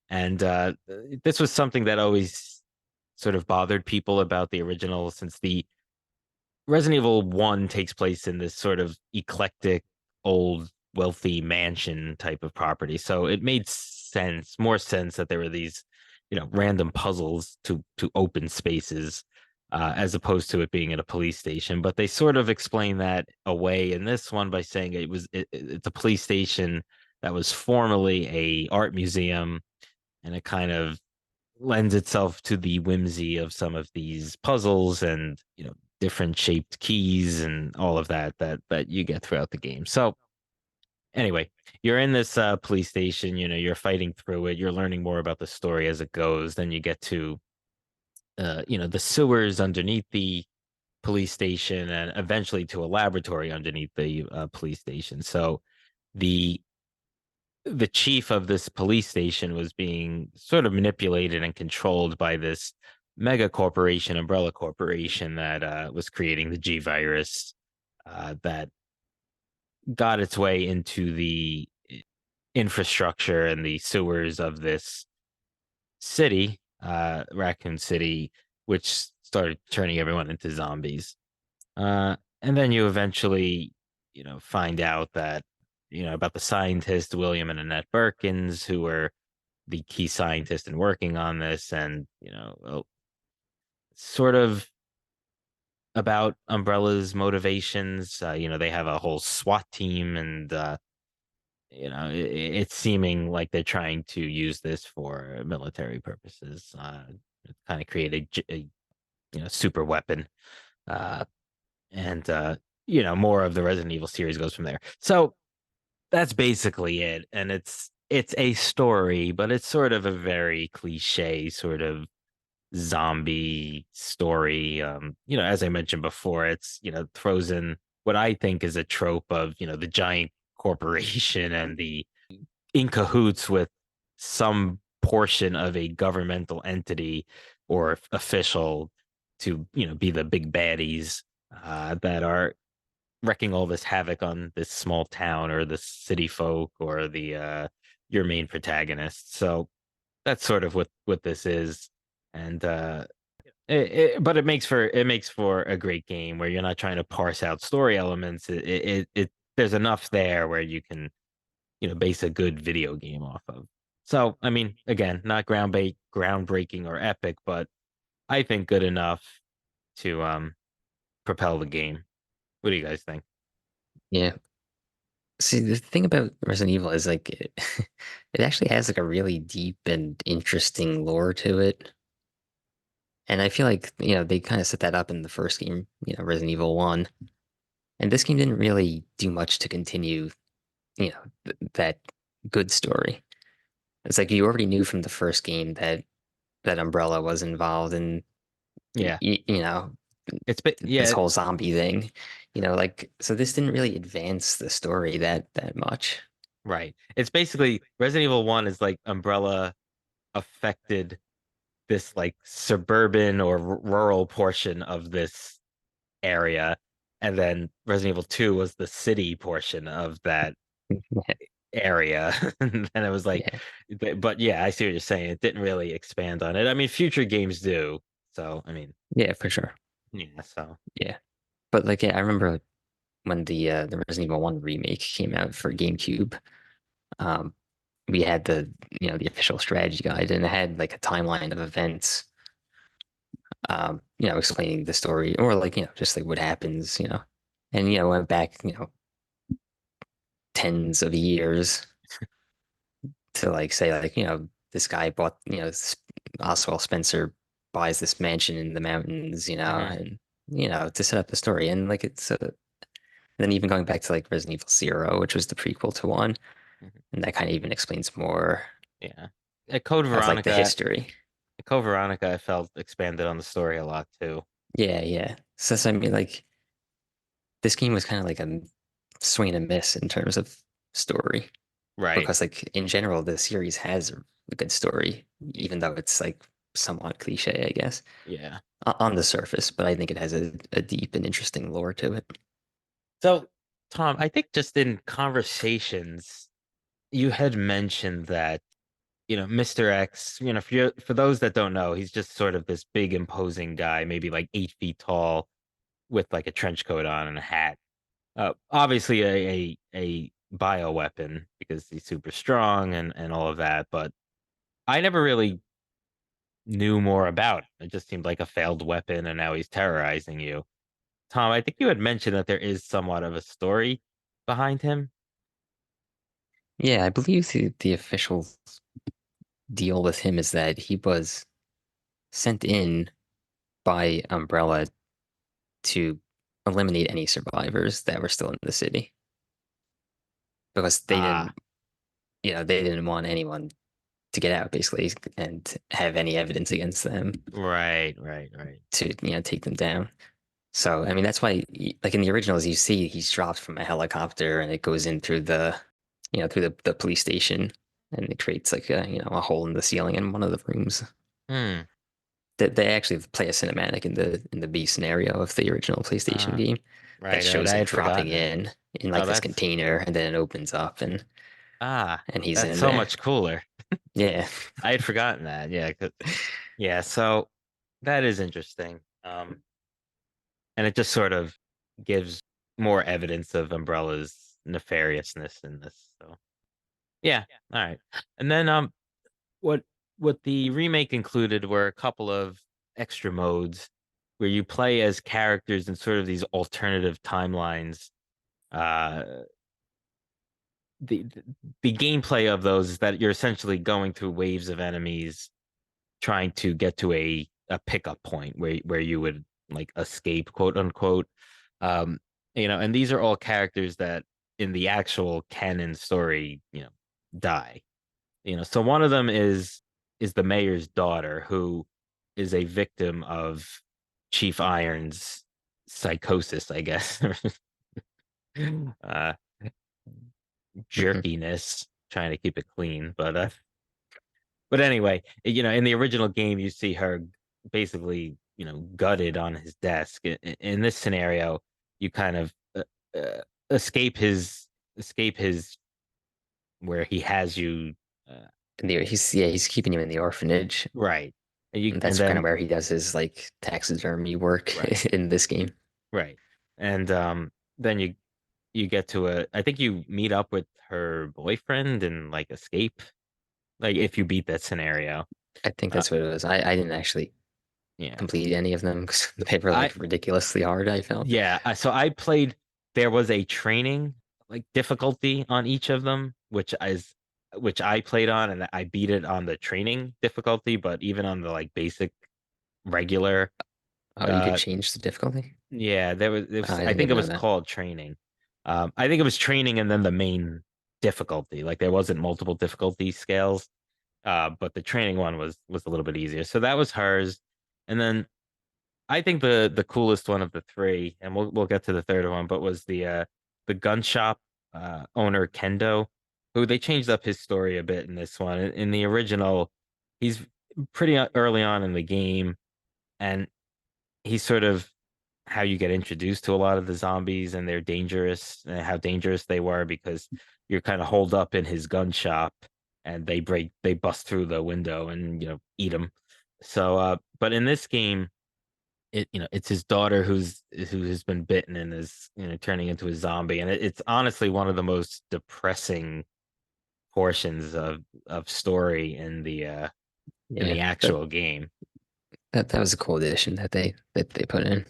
And this was something that always sort of bothered people about the original, since the Resident Evil 1 takes place in this sort of eclectic, old, wealthy mansion type of property. So it made more sense that there were these, random puzzles to open spaces, as opposed to it being at a police station. But they sort of explain that away in this one by saying it's a police station that was formerly a art museum, and it kind of lends itself to the whimsy of some of these puzzles and different shaped keys and all of that you get throughout the game. So anyway, you're in this police station, you're fighting through it, you're learning more about the story as it goes. Then you get to the sewers underneath the police station, and eventually to a laboratory underneath the police station. So the the chief of this police station was being sort of manipulated and controlled by this mega corporation, umbrella corporation, that was creating the G virus, that got its way into the infrastructure and the sewers of this city, Raccoon City, which started turning everyone into zombies. And then you eventually, find out that, about the scientists, William and Annette Birkins, who were the key scientists and working on this, and, sort of about Umbrella's motivations. They have a whole SWAT team, and, it's seeming like they're trying to use this for military purposes, kind of create a super weapon. Uh, and more of the Resident Evil series goes from there. So that's basically it, and it's a story, but it's sort of a very cliche sort of zombie story. As I mentioned before, it's throws in what I think is a trope of the giant corporation and the in cahoots with some portion of a governmental entity or official to be the big baddies that are wrecking all this havoc on this small town or the city folk or the your main protagonist. So that's sort of what this is. And but it makes for a great game where you're not trying to parse out story elements. There's enough there where you can base a good video game off of. So I mean, again, not groundbreaking or epic, but I think good enough to propel the game. What do you guys think? Yeah. See, the thing about Resident Evil is like it actually has like a really deep and interesting lore to it. And I feel like, they kind of set that up in the first game, Resident Evil 1. And this game didn't really do much to continue, that good story. It's like you already knew from the first game that Umbrella was involved in, Yeah, this yeah, whole zombie thing. Like, so this didn't really advance the story that much. right. It's basically Resident Evil 1 is like Umbrella affected this like suburban or rural portion of this area, and then Resident Evil 2 was the city portion of that area. And then it was like, Yeah, but yeah, I see what you're saying. It didn't really expand on it. I mean, future games do. So, I mean, yeah, for sure. yeah, so Yeah. But like, yeah, I remember when the Resident Evil 1 remake came out for GameCube. Um, we had the official strategy guide, and it had like a timeline of events, explaining the story, or like, just like what happens, and went back, tens of years to like say like, this guy bought, Oswald Spencer buys this mansion in the mountains, Hmm. and to set up the story. And like then even going back to like Resident Evil Zero, which was the prequel to one, Hmm. and that kind of even explains more Yeah. Code of like the Veronica, history. Code Veronica, I felt expanded on the story a lot too. Yeah, yeah. So I mean, like this game was kind of like a swing and a miss in terms of story, Right. because like in general, the series has a good story, Y- even though it's like somewhat cliche, I guess, Yeah. on the surface. But I think it has a deep and interesting lore to it. So, Tom, I think just in conversations, you had mentioned that, Mr. X, for those that don't know, he's just sort of this big, imposing guy, maybe like 8 feet tall, with like a trench coat on and a hat. Obviously a bioweapon because he's super strong and all of that, but I never really knew more about it. It just seemed like a failed weapon, and now he's terrorizing you. Tom, I think you had mentioned that there is somewhat of a story behind him. Yeah, I believe the official deal with him is that he was sent in by Umbrella to eliminate any survivors that were still in the city, because Ah, they didn't want anyone to get out basically and have any evidence against them right, right, right. to, take them down. So, I mean, that's why, like in the originals, you see he's dropped from a helicopter and it goes in through the police station, and it creates like a hole in the ceiling in one of the rooms. Hmm. They actually play a cinematic in the B scenario of the original PlayStation Uh, game that right, right. shows I him had dropping forgotten that. in Oh, like this that's container, and then it opens up, and he's that's in so there. much cooler. Yeah. I had forgotten that. Yeah, yeah, so that is interesting. And it just sort of gives more evidence of Umbrella's nefariousness in this. So yeah, all right. And then what what the remake included were a couple of extra modes where you play as characters in sort of these alternative timelines. Uh the the gameplay of those is that you're essentially going through waves of enemies trying to get to a pickup point where you would like escape, quote unquote. Um, and these are all characters that in the actual canon story, die. So one of them is the mayor's daughter, who is a victim of Chief Iron's psychosis, I guess. uh Jerkiness, trying to keep it clean. But anyway, in the original game, you see her basically, gutted on his desk. In this scenario, you kind of uh, escape his where he has you, uh, He's keeping him in the orphanage. right, and That's kind of then where he does his like taxidermy work right, in this game. right, and then you get to I think you meet up with her boyfriend and like escape, like if you beat that scenario. I think Uh, that's what it was. I didn't actually yeah, complete any of them because they were I like ridiculously hard, I felt. Yeah, so I played. There was a training like difficulty on each of them, which I played on, and I beat it on the training difficulty. But even on the like basic regular, Oh, you could uh, change the difficulty? yeah, it Oh, was. I I didn't think it even know was that. called training. I think it was training, and then the main difficulty. Like there wasn't multiple difficulty scales, but the training one was a little bit easier. So that was hers, and then I think the coolest one of the three, and we'll get to the third one, but was the gun shop owner Kendo, who they changed up his story a bit in this one. In the original, he's pretty early on in the game, and he's sort of how you get introduced to a lot of the zombies and they're dangerous and how dangerous they were because you're kind of holed up in his gun shop and they bust through the window and eat him. So but in this game it's his daughter who has been bitten and is turning into a zombie, and it's honestly one of the most depressing portions of story in the Yeah, actual game. that was a cool addition that they put in.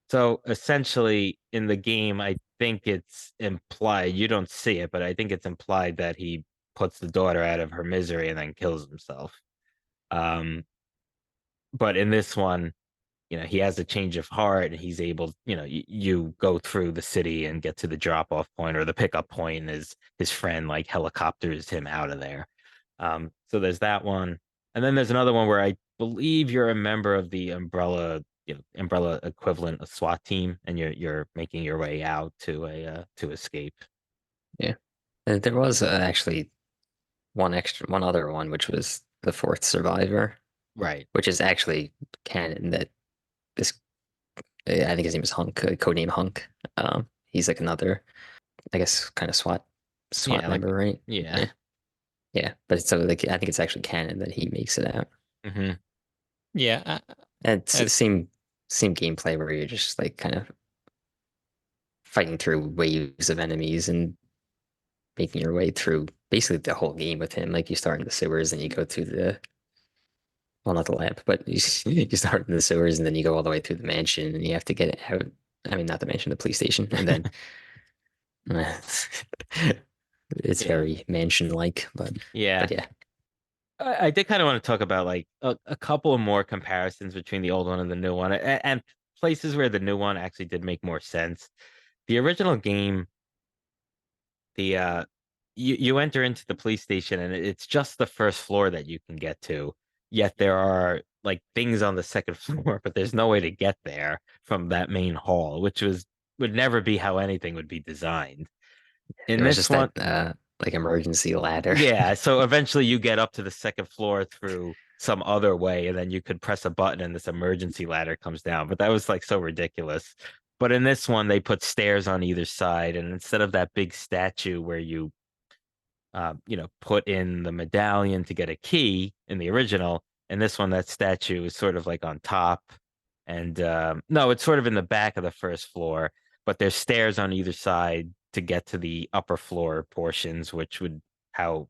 So essentially, in the game, I think it's implied, you don't see it, but I think it's implied that he puts the daughter out of her misery and then kills himself. Um, but in this one, he has a change of heart and he's able, you go through the city and get to the drop off point or the pickup point, and his friend like helicopters him out of there. So there's that one. And then there's another one where I believe you're a member of the Umbrella equivalent of SWAT team, and you're making your way out to escape. Yeah, and there was actually one other one, which was the fourth survivor, Right. which is actually canon. That this I think his name is Hunk, codename Hunk. He's like another, I guess, kind of SWAT Yeah, like member, right? yeah. Yeah, yeah. But so like I think it's actually canon that he makes it out. Hmm. Yeah, And it's the as same gameplay where you're just like kind of fighting through waves of enemies and making your way through basically the whole game with him. Like you start in the sewers and you go through the well, not the lab, but you start in the sewers and then you go all the way through the mansion and you have to get out. I mean, not the mansion, the police station, and then uh, it's Yeah. very mansion-like, Yeah. but yeah, I did kind of want to talk about like a couple of more comparisons between the old one and the new one, and places where the new one actually did make more sense. The original game, the you enter into the police station and it's just the first floor that you can get to. Yet there are like things on the second floor, but there's no way to get there from that main hall, which would never be how anything would be designed. In there was this just one, that like emergency ladder. yeah, so eventually you get up to the second floor through some other way, and then you could press a button and this emergency ladder comes down. But that was like so ridiculous. But in this one, they put stairs on either side, and instead of that big statue where you put in the medallion to get a key in the original, in this one, that statue is sort of like on top. And no, it's sort of in the back of the first floor, but there's stairs on either side to get to the upper floor portions, how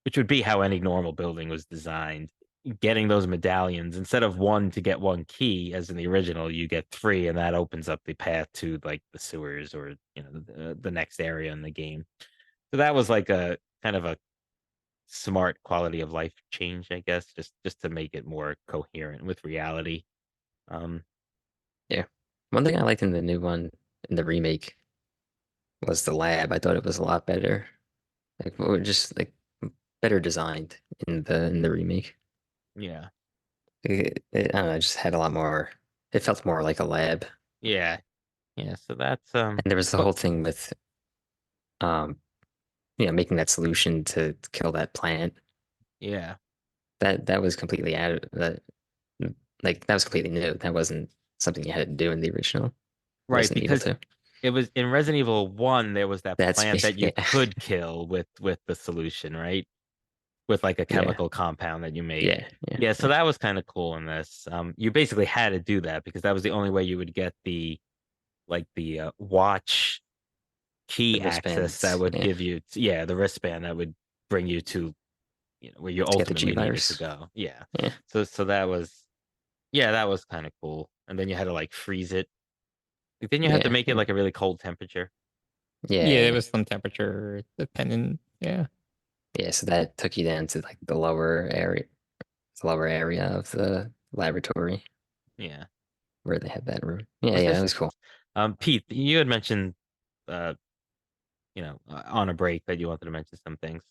which would be how any normal building was designed. Getting those medallions, instead of one to get one key, as in the original, you get three, and that opens up the path to like the sewers or the next area in the game. So that was like a kind of a smart quality of life change, I guess, just to make it more coherent with reality. Um, Yeah, one thing I liked in the new one in the remake was the lab. I thought it was a lot better, like just like better designed in the remake. yeah, I don't know, it just had a lot more. It felt more like a lab, yeah, yeah. So that's and there was the but whole thing with um, making that solution to kill that plant. yeah, That was completely out of that. Like that was completely new. That wasn't something you had to do in the original right, Resident Evil because 2. it was in Resident Evil 1, there was that That's plant that you yeah, could kill with the solution, right? With like a yeah, chemical compound that you make. yeah, yeah, Yeah, so yeah. that was kind of cool in this. You basically had to do that because that was the only way you would get the watch The key access that wristbands, would yeah, give you, yeah, the wristband that would bring you to, where you to get the G ultimately needed to virus. go. Yeah. Yeah, So that was, yeah, that was kind of cool. And then you had to like freeze it. Like, didn't you have to yeah, make it yeah, like a really cold temperature? yeah, there yeah, was some temperature dependent. Yeah, yeah. So that took you down to like the lower area of the laboratory Yeah. where they had that room. Yeah, Was yeah, that this was cool. Pete, you had mentioned uh on a break that you wanted to mention some things.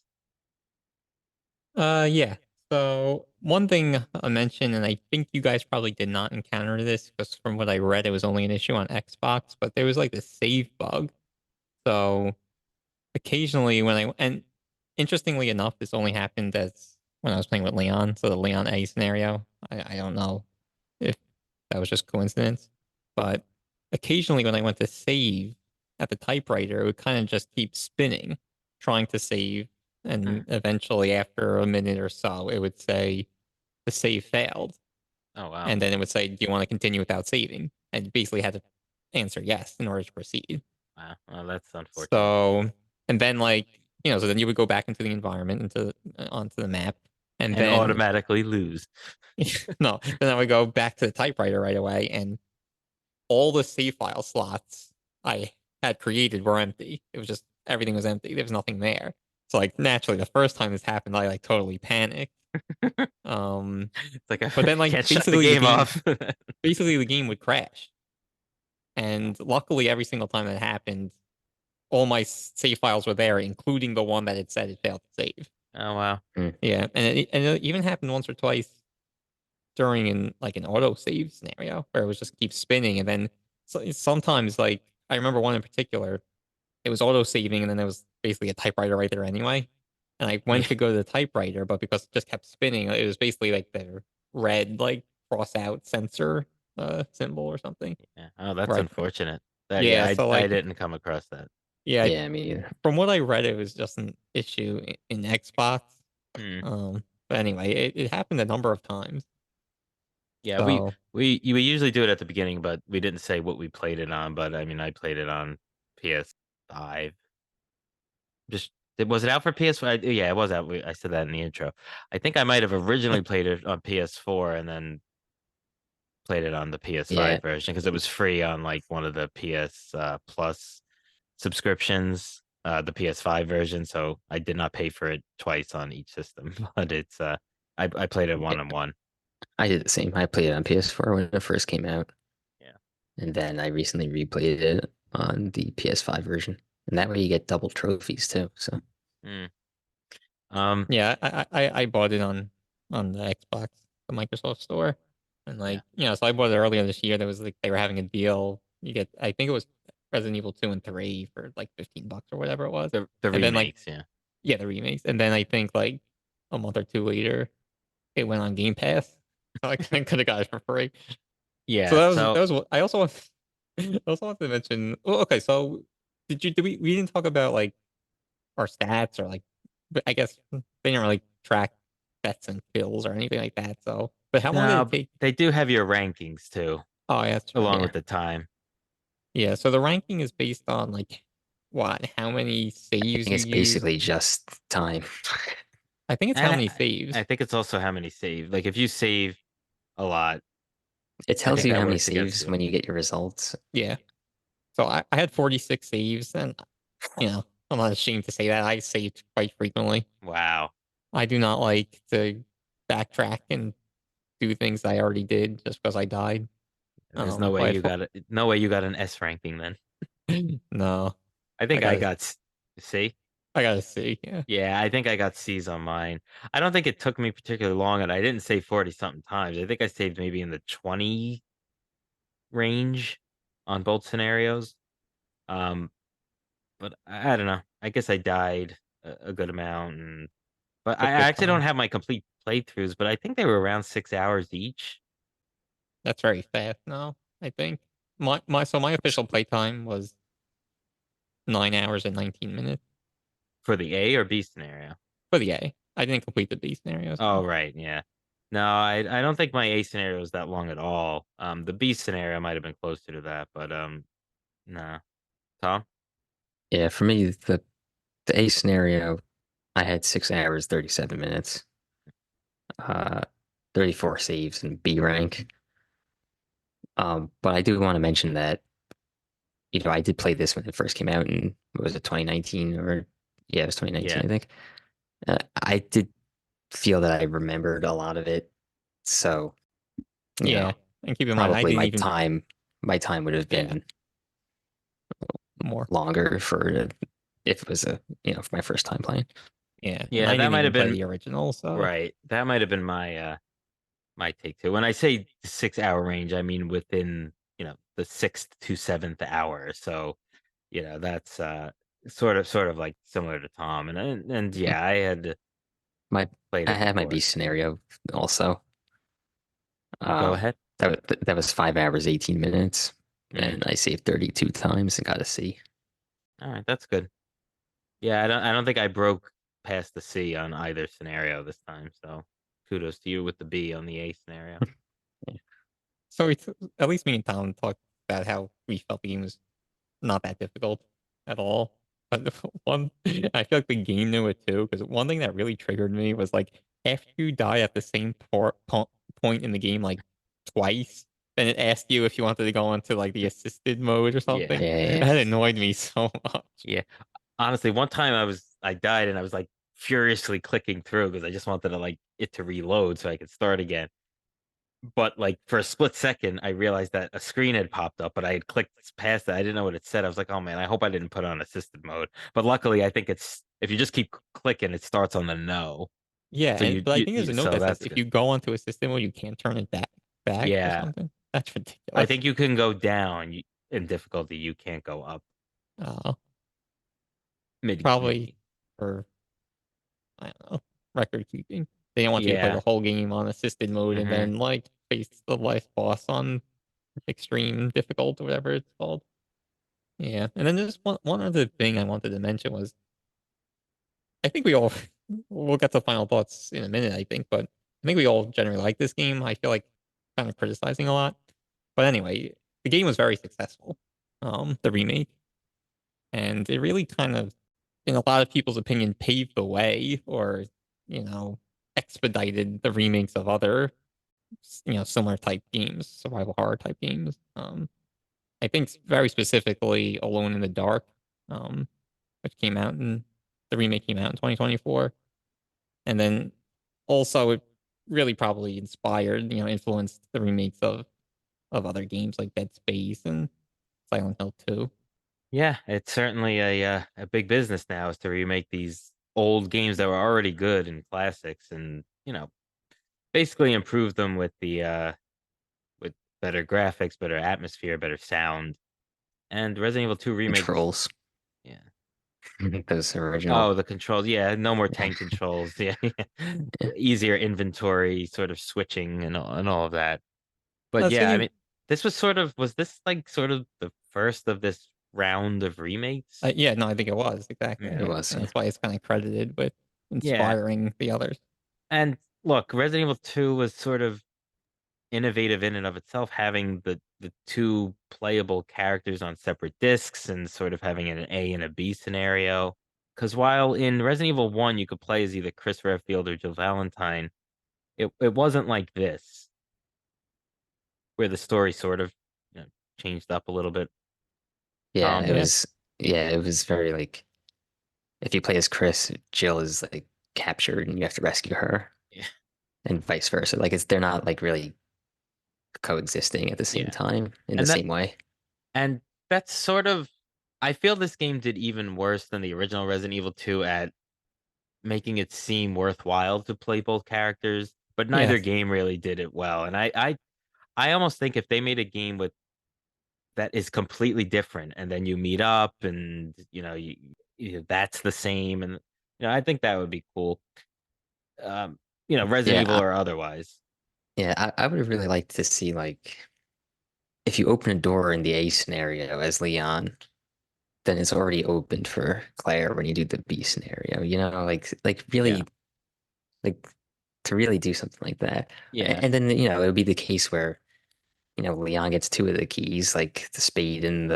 yeah. So one thing I mentioned, and I think you guys probably did not encounter this because from what I read, it was only an issue on Xbox, but there was like this save bug. So occasionally and interestingly enough, this only happened as when I was playing with Leon. So the Leon A scenario, I don't know if that was just coincidence, but occasionally when I went to save at the typewriter, it would kind of just keep spinning, trying to save. Hmm. And eventually, after a minute or so, it would say the save failed. Oh wow. And then it would say, do you want to continue without saving? And you basically had to answer yes in order to proceed. Wow. Well, that's unfortunate. So, and then like so then you would go back into the environment, onto the map, and And then automatically lose. no, then I would go back to the typewriter right away, and all the save file slots I had created were empty. It was just everything was empty. There was nothing there. So like naturally, the first time this happened, I like totally panicked. It's like I But then like can't shut the game off. basically the game would crash. And luckily, every single time that happened, all my save files were there, including the one that it said it failed to save. Oh wow. Yeah, and it even happened once or twice during an auto save scenario where it was just keep spinning, and then sometimes like I remember one in particular, it was auto saving, and then there was basically a typewriter right there anyway, and I went to go to the typewriter, but because it just kept spinning, it was basically like the red like cross out sensor symbol or something. Yeah. Oh, that's Right. unfortunate. Yeah, Yeah. So I like didn't come across that. yeah, Yeah, me either. from what I read, it was just an issue in Xbox. Hmm. But anyway, it happened a number of times. Yeah, So we usually do it at the beginning, but we didn't say what we played it on. But I mean, I played it on PS5. Just was it out for PS5? Yeah, it was out. I said that in the intro. I think I might have originally played it on PS4 and then played it on the Yeah, PS5 version because it was free on like one of the PS Plus subscriptions, the PS5 version. So I did not pay for it twice on each system, but it's I played it one yeah, on one. I did the same. I played it on PS4 when it first came out, Yeah. and then I recently replayed it on the PS5 version. And that way you get double trophies too. So Mm. Um. yeah, I bought it on the Xbox, the Microsoft Store, and Yeah. so I bought it earlier this year. There was like they were having a deal. You get, I think it was Resident Evil 2 and 3 for like $15 or whatever it was, The and then remakes. Yeah. yeah, the remakes, and then I think like a month or two later, it went on Game Pass. So I could have got it for free. So Yeah. that So was what I also I also want to mention. Well, okay, so did we didn't talk about like our stats or like, but I guess they didn't really track bets and kills or anything like that. So, but how long did it no, take? they do have your rankings too, Oh, yeah, that's true. along yeah, with the time. Yeah, so the ranking is based on like what, how many I saves think you it's use. basically just time. I think it's how And many I saves. think it's also how many save. Like if you save a lot, It I tells think you that how many works against saves you. when you get your results. Yeah. So I had 46 saves, and I'm not ashamed to say that I saved quite frequently. Wow. I do not like to backtrack and do things I already did just because I died. There's no way But you got it. No way you got an S ranking then. no, I I think I gotta got C. I gotta see. Yeah. Yeah, I think I got C's on mine. I don't think it took me particularly long, and I didn't save 40 something times. I think I saved maybe in the 20 range on both scenarios. Um, but I don't know. I guess I died a good amount, but I Took your actually don't time. have my complete playthroughs, but I think they were around 6 hours each That's very fast now, I think. My official playtime was 9 hours and 19 minutes for the A or B scenario. for the A. I didn't complete the B scenarios. Oh, right, yeah. No, I don't think my A scenario was that long at all. The B scenario might have been closer to that, but no. Tom? Yeah, for me, the A scenario, I had 6 hours, 37 minutes, uh, 34 saves in B rank. But I do want to mention that, I did play this when it first came out in, what was it, 2019 or, yeah, it was Yeah. 2019, I think. I did feel that I remembered a lot of it. So, you Yeah, know, and keep in mind, I probably didn't even. my time would have Yeah, been more. longer if it was for my first time playing. Yeah, and Yeah, I that didn't might even have play been the original, so right. That might have been my take too. When I say 6 hour range, I mean within, the sixth to seventh hour. So, that's sort of like similar to Tom. And Yeah. yeah, I had My played I it had my B before. scenario also. Go Um, ahead. that was 5 hours, 18 minutes, Mm, and I saved 32 times and got a C. all right, that's good. Yeah, I don't think I broke past the C on either scenario this time. So kudos to you with the B on the A scenario. Yeah. at least me and Tom talked about how we felt the game was not that difficult at all. But one, I feel like the game knew it too, because one thing that really triggered me was like after you die at the same point in the game like twice, then it asked you if you wanted to go into like the assisted mode or Yeah. something. Yeah, yeah, yeah. That annoyed me so much. Yeah. Honestly, one time I died and I was like furiously clicking through because I just wanted to like it to reload so I could start again. But like for a split second, I realized that a screen had popped up, but I had clicked past it. I didn't know what it said. I was like, oh man, I hope I didn't put on assisted mode. But luckily, I think it's if you just keep clicking, it starts on the no. Yeah, So but I think there's a note so that says that's if good. you go onto assisted mode, you can't turn it back or Yeah, something. That's I ridiculous. think you can go down in difficulty. You can't go up Uh, mid Probably game. for I don't know, record keeping. They don't want you to play the Yeah. whole game on assisted mode and Hmm. then like face the last boss on extreme difficult or whatever it's called. Yeah, and then there's one other thing I wanted to mention was I think we all we'll get to final thoughts in a minute, I think, but I think we all generally like this game. I feel like kind of criticizing a lot. But anyway, the game was very successful. The remake. And it really kind of, in a lot of people's opinion, paved the way or, you know, expedited the remakes of other, similar type games, survival horror type games. I think very specifically Alone in the Dark, um, which came out in the remake came out in 2024. And then also it really probably inspired, influenced the remakes of other games like Dead Space and Silent Hill 2. Yeah, it's certainly a big business now is to remake these old games that were already good and classics and, basically improve them with better graphics, better atmosphere, better sound. And Resident Evil 2 remakes, Controls. yeah. Those original. Oh, the controls, yeah, no more Yeah. tank controls, yeah, Yeah. easier inventory sort of switching and all of that. But I was yeah, I thinking, mean, this was this like sort of the first of this round of remakes? yeah, no, I think it was exactly, It Yeah. was, and yeah. that's why it's kind of credited with Yeah. inspiring the others. And look, Resident Evil 2 was sort of innovative in and of itself, having the two playable characters on separate discs and sort of having an A and a B scenario. Because while in Resident Evil 1 you could play as either Chris Redfield or Jill Valentine, it wasn't like this, where the story sort of changed up a little bit. Yeah, Tom. it Yeah, was yeah, it was very like if you play as Chris, Jill is like captured and you have to rescue her Yeah. and vice versa. Like they're not like really coexisting at the same Yeah. time in the And that same way. and that's sort of I feel this game did even worse than the original Resident Evil 2 at making it seem worthwhile to play both characters, but neither yes, game really did it well. And I almost think if they made a game with that is completely different, and then you meet up, and that's the same, and I think that would be cool. Um, Resident Yeah, Evil or otherwise. I would have really liked to see like if you open a door in the A scenario as Leon, then it's already opened for Claire when you do the B scenario, like Yeah, really like to really do something like that. yeah, And then, it would be the case where, Leon gets two of the keys, like the spade and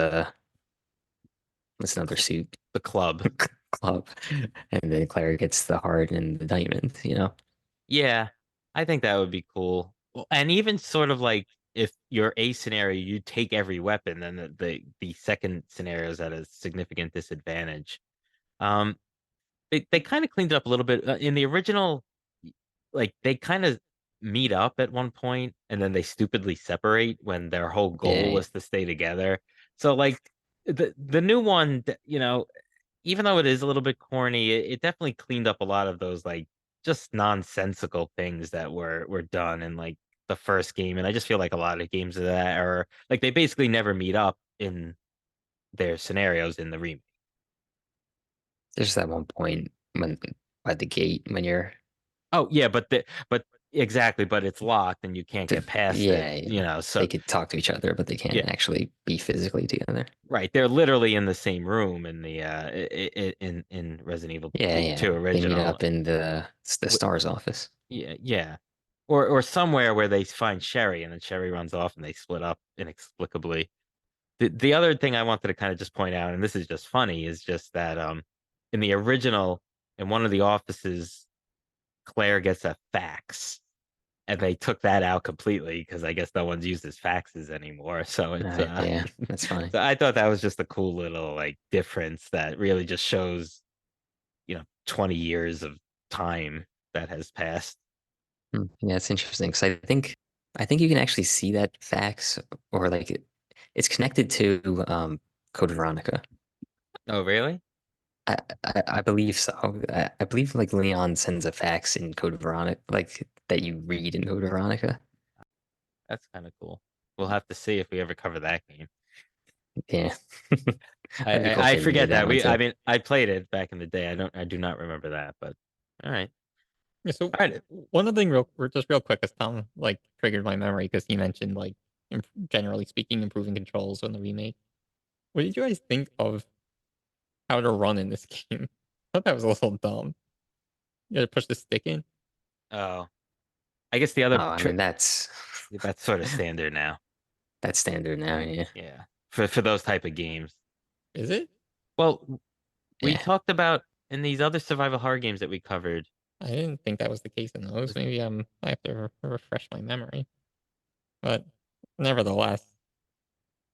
what's another cl- suit? the club. Club. And then Claire gets the heart and the diamond. Yeah, I think that would be cool. Well, and even sort of like if your A scenario, you take every weapon, then the second scenario is at a significant disadvantage. Um, they kind of cleaned it up a little bit in the original. Like they kind of meet up at one point, and then they stupidly separate when their whole goal Yeah, was to stay together. So like the new one, even though it is a little bit corny, it definitely cleaned up a lot of those like just nonsensical things that were done in like the first game. And I just feel like a lot of games of that are like they basically never meet up in their scenarios in the remake. there's that one point when at the gate when you're Oh yeah, but exactly, but it's locked and you can't get past it, yeah, yeah. so They could talk to each other, but they can't yeah, actually be physically together. right. They're literally in the same room in the in Resident Evil Yeah, 2 yeah. They meet original. up in the Star's office. Yeah, yeah. Or somewhere where they find Sherry and then Sherry runs off and they split up inexplicably. The other thing I wanted to kind of just point out, and this is just funny, is just that in the original, in one of the offices, Claire gets a fax, and they took that out completely because I guess no one's uses faxes anymore. So it's Yeah, that's funny. so I thought that was just a cool little like difference that really just shows, 20 years of time that has passed. Yeah, it's interesting because I think you can actually see that fax or like it's connected to Code Veronica. Oh, really? I believe so. I believe like Leon sends a fax in Code Veronica, like that you read in Code Veronica. That's kind of cool. We'll have to see if we ever cover that game. Yeah, I, that'd be cool I if I they remade forget that that. one I too. mean, I played it back in the day. I do not remember that, but all right. Yeah, so All right. one other thing, real quick, as Tom like triggered my memory because he mentioned like generally speaking, improving controls on the remake. What did you guys think of how to run in this game? I thought that was a little dumb. You got to push the stick in. Oh, I guess the Oh, other I trick mean that's sort of standard now. that's standard now. Yeah, Yeah. For those type of games. Is it? Well, we yeah. talked about in these other survival horror games that we covered. I didn't think that was the case in those. Was Maybe I have to refresh my memory. But nevertheless,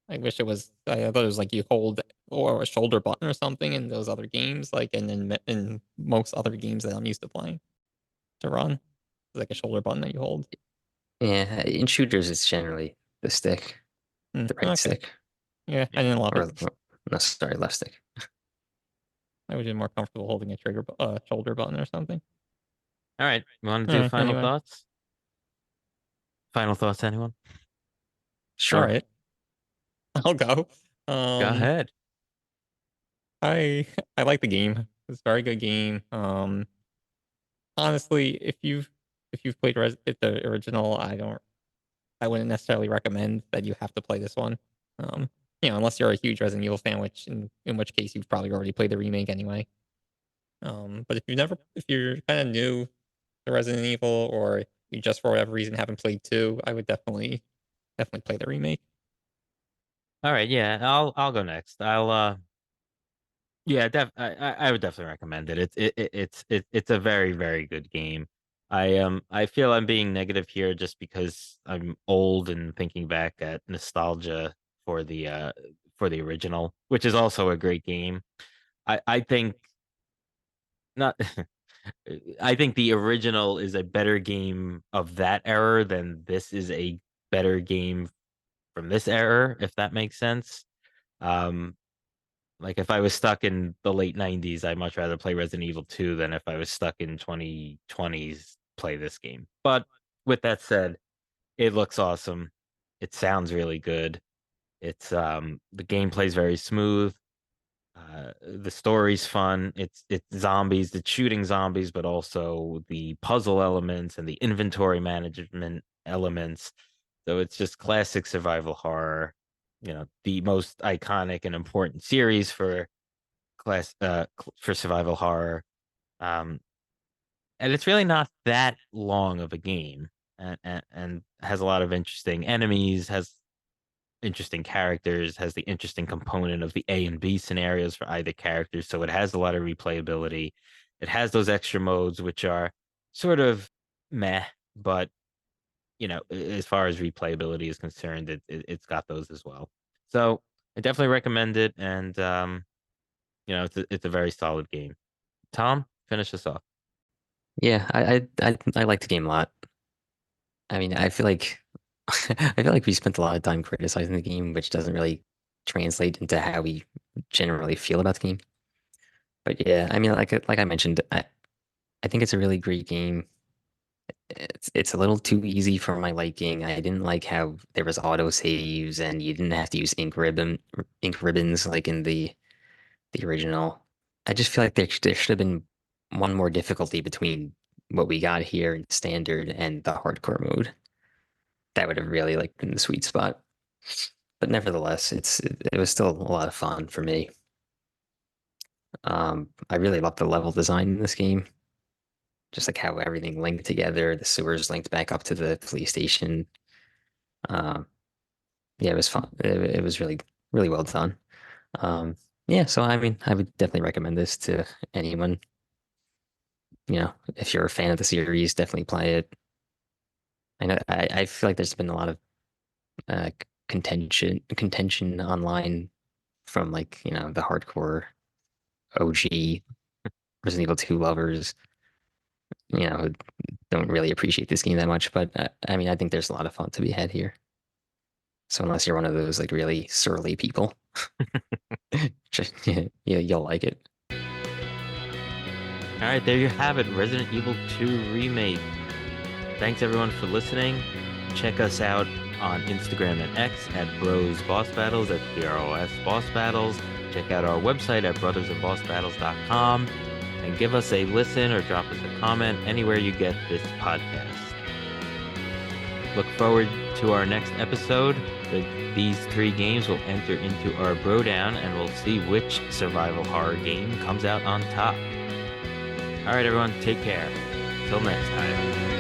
I wish it was. I thought it was like you hold or a shoulder button or something in those other games, like and in most other games that I'm used to playing to run, it's like a shoulder button that you hold. Yeah, in shooters, it's generally the stick, the right Okay, stick, yeah, I Yeah. didn't love it. or no, sorry, left stick. I would be more comfortable holding a shoulder button or something. All right. You want to All do right, final anyway, thoughts? Final thoughts, anyone? all Sure. right, I'll go. Go Um, ahead. I I like the game. It's a very good game. Honestly, if you've played the original, I wouldn't necessarily recommend that you have to play this one. Um, unless you're a huge Resident Evil fan, which in which case you've probably already played the remake anyway. But if you're kind of new to Resident Evil, or you just for whatever reason haven't played two, I would definitely play the remake. All right. Yeah. I'll go next. Yeah, I would definitely recommend it. It's a very, very good game. I feel I'm being negative here just because I'm old and thinking back at nostalgia for the original, which is also a great game. I think not I think the original is a better game of that era than this is a better game from this era, if that makes sense. Um, like if I was stuck in the late 90s, I'd much rather play Resident Evil 2 than if I was stuck in 2020s play this game. But with that said, it looks awesome. It sounds really good. It's the gameplay's very smooth. The story's fun. It's zombies, it's shooting zombies, but also the puzzle elements and the inventory management elements. So it's just classic survival horror. The most iconic and important series for survival horror. Um, and it's really not that long of a game, and has a lot of interesting enemies, has interesting characters, has the interesting component of the A and B scenarios for either character. So it has a lot of replayability. It has those extra modes, which are sort of meh, but as far as replayability is concerned, it's got those as well. So I definitely recommend it, and it's a very solid game. Tom, finish this off. Yeah, I like the game a lot. I mean, I feel like I feel like we spent a lot of time criticizing the game, which doesn't really translate into how we generally feel about the game. But yeah, I mean, like I mentioned, I think it's a really great game. It's a little too easy for my liking. I didn't like how there was auto saves and you didn't have to use ink ribbons like in the original. I just feel like there should have been one more difficulty between what we got here in standard and the hardcore mode. That would have really like been the sweet spot. But nevertheless, it was still a lot of fun for me. I really love the level design in this game, just like how everything linked together. The sewers linked back up to the police station. Um, yeah, it was fun. It was really really well done. Yeah, so I mean, I would definitely recommend this to anyone. If you're a fan of the series, definitely play it. I feel like there's been a lot of uh, contention online from like the hardcore OG Resident Evil 2 lovers, who don't really appreciate this game that much. But I mean, I think there's a lot of fun to be had here. So unless you're one of those like really surly people, just you'll like it. All right, there you have it, Resident Evil 2 Remake. Thanks everyone for listening. Check us out on Instagram and X at Bros Boss Battles, at BROS Boss Battles. Check out our website at brothersandbossbattles.com and give us a listen or drop us a comment anywhere you get this podcast. Look forward to our next episode. These 3 games will enter into our bro down and we'll see which survival horror game comes out on top. All right, everyone, take care. Till next time.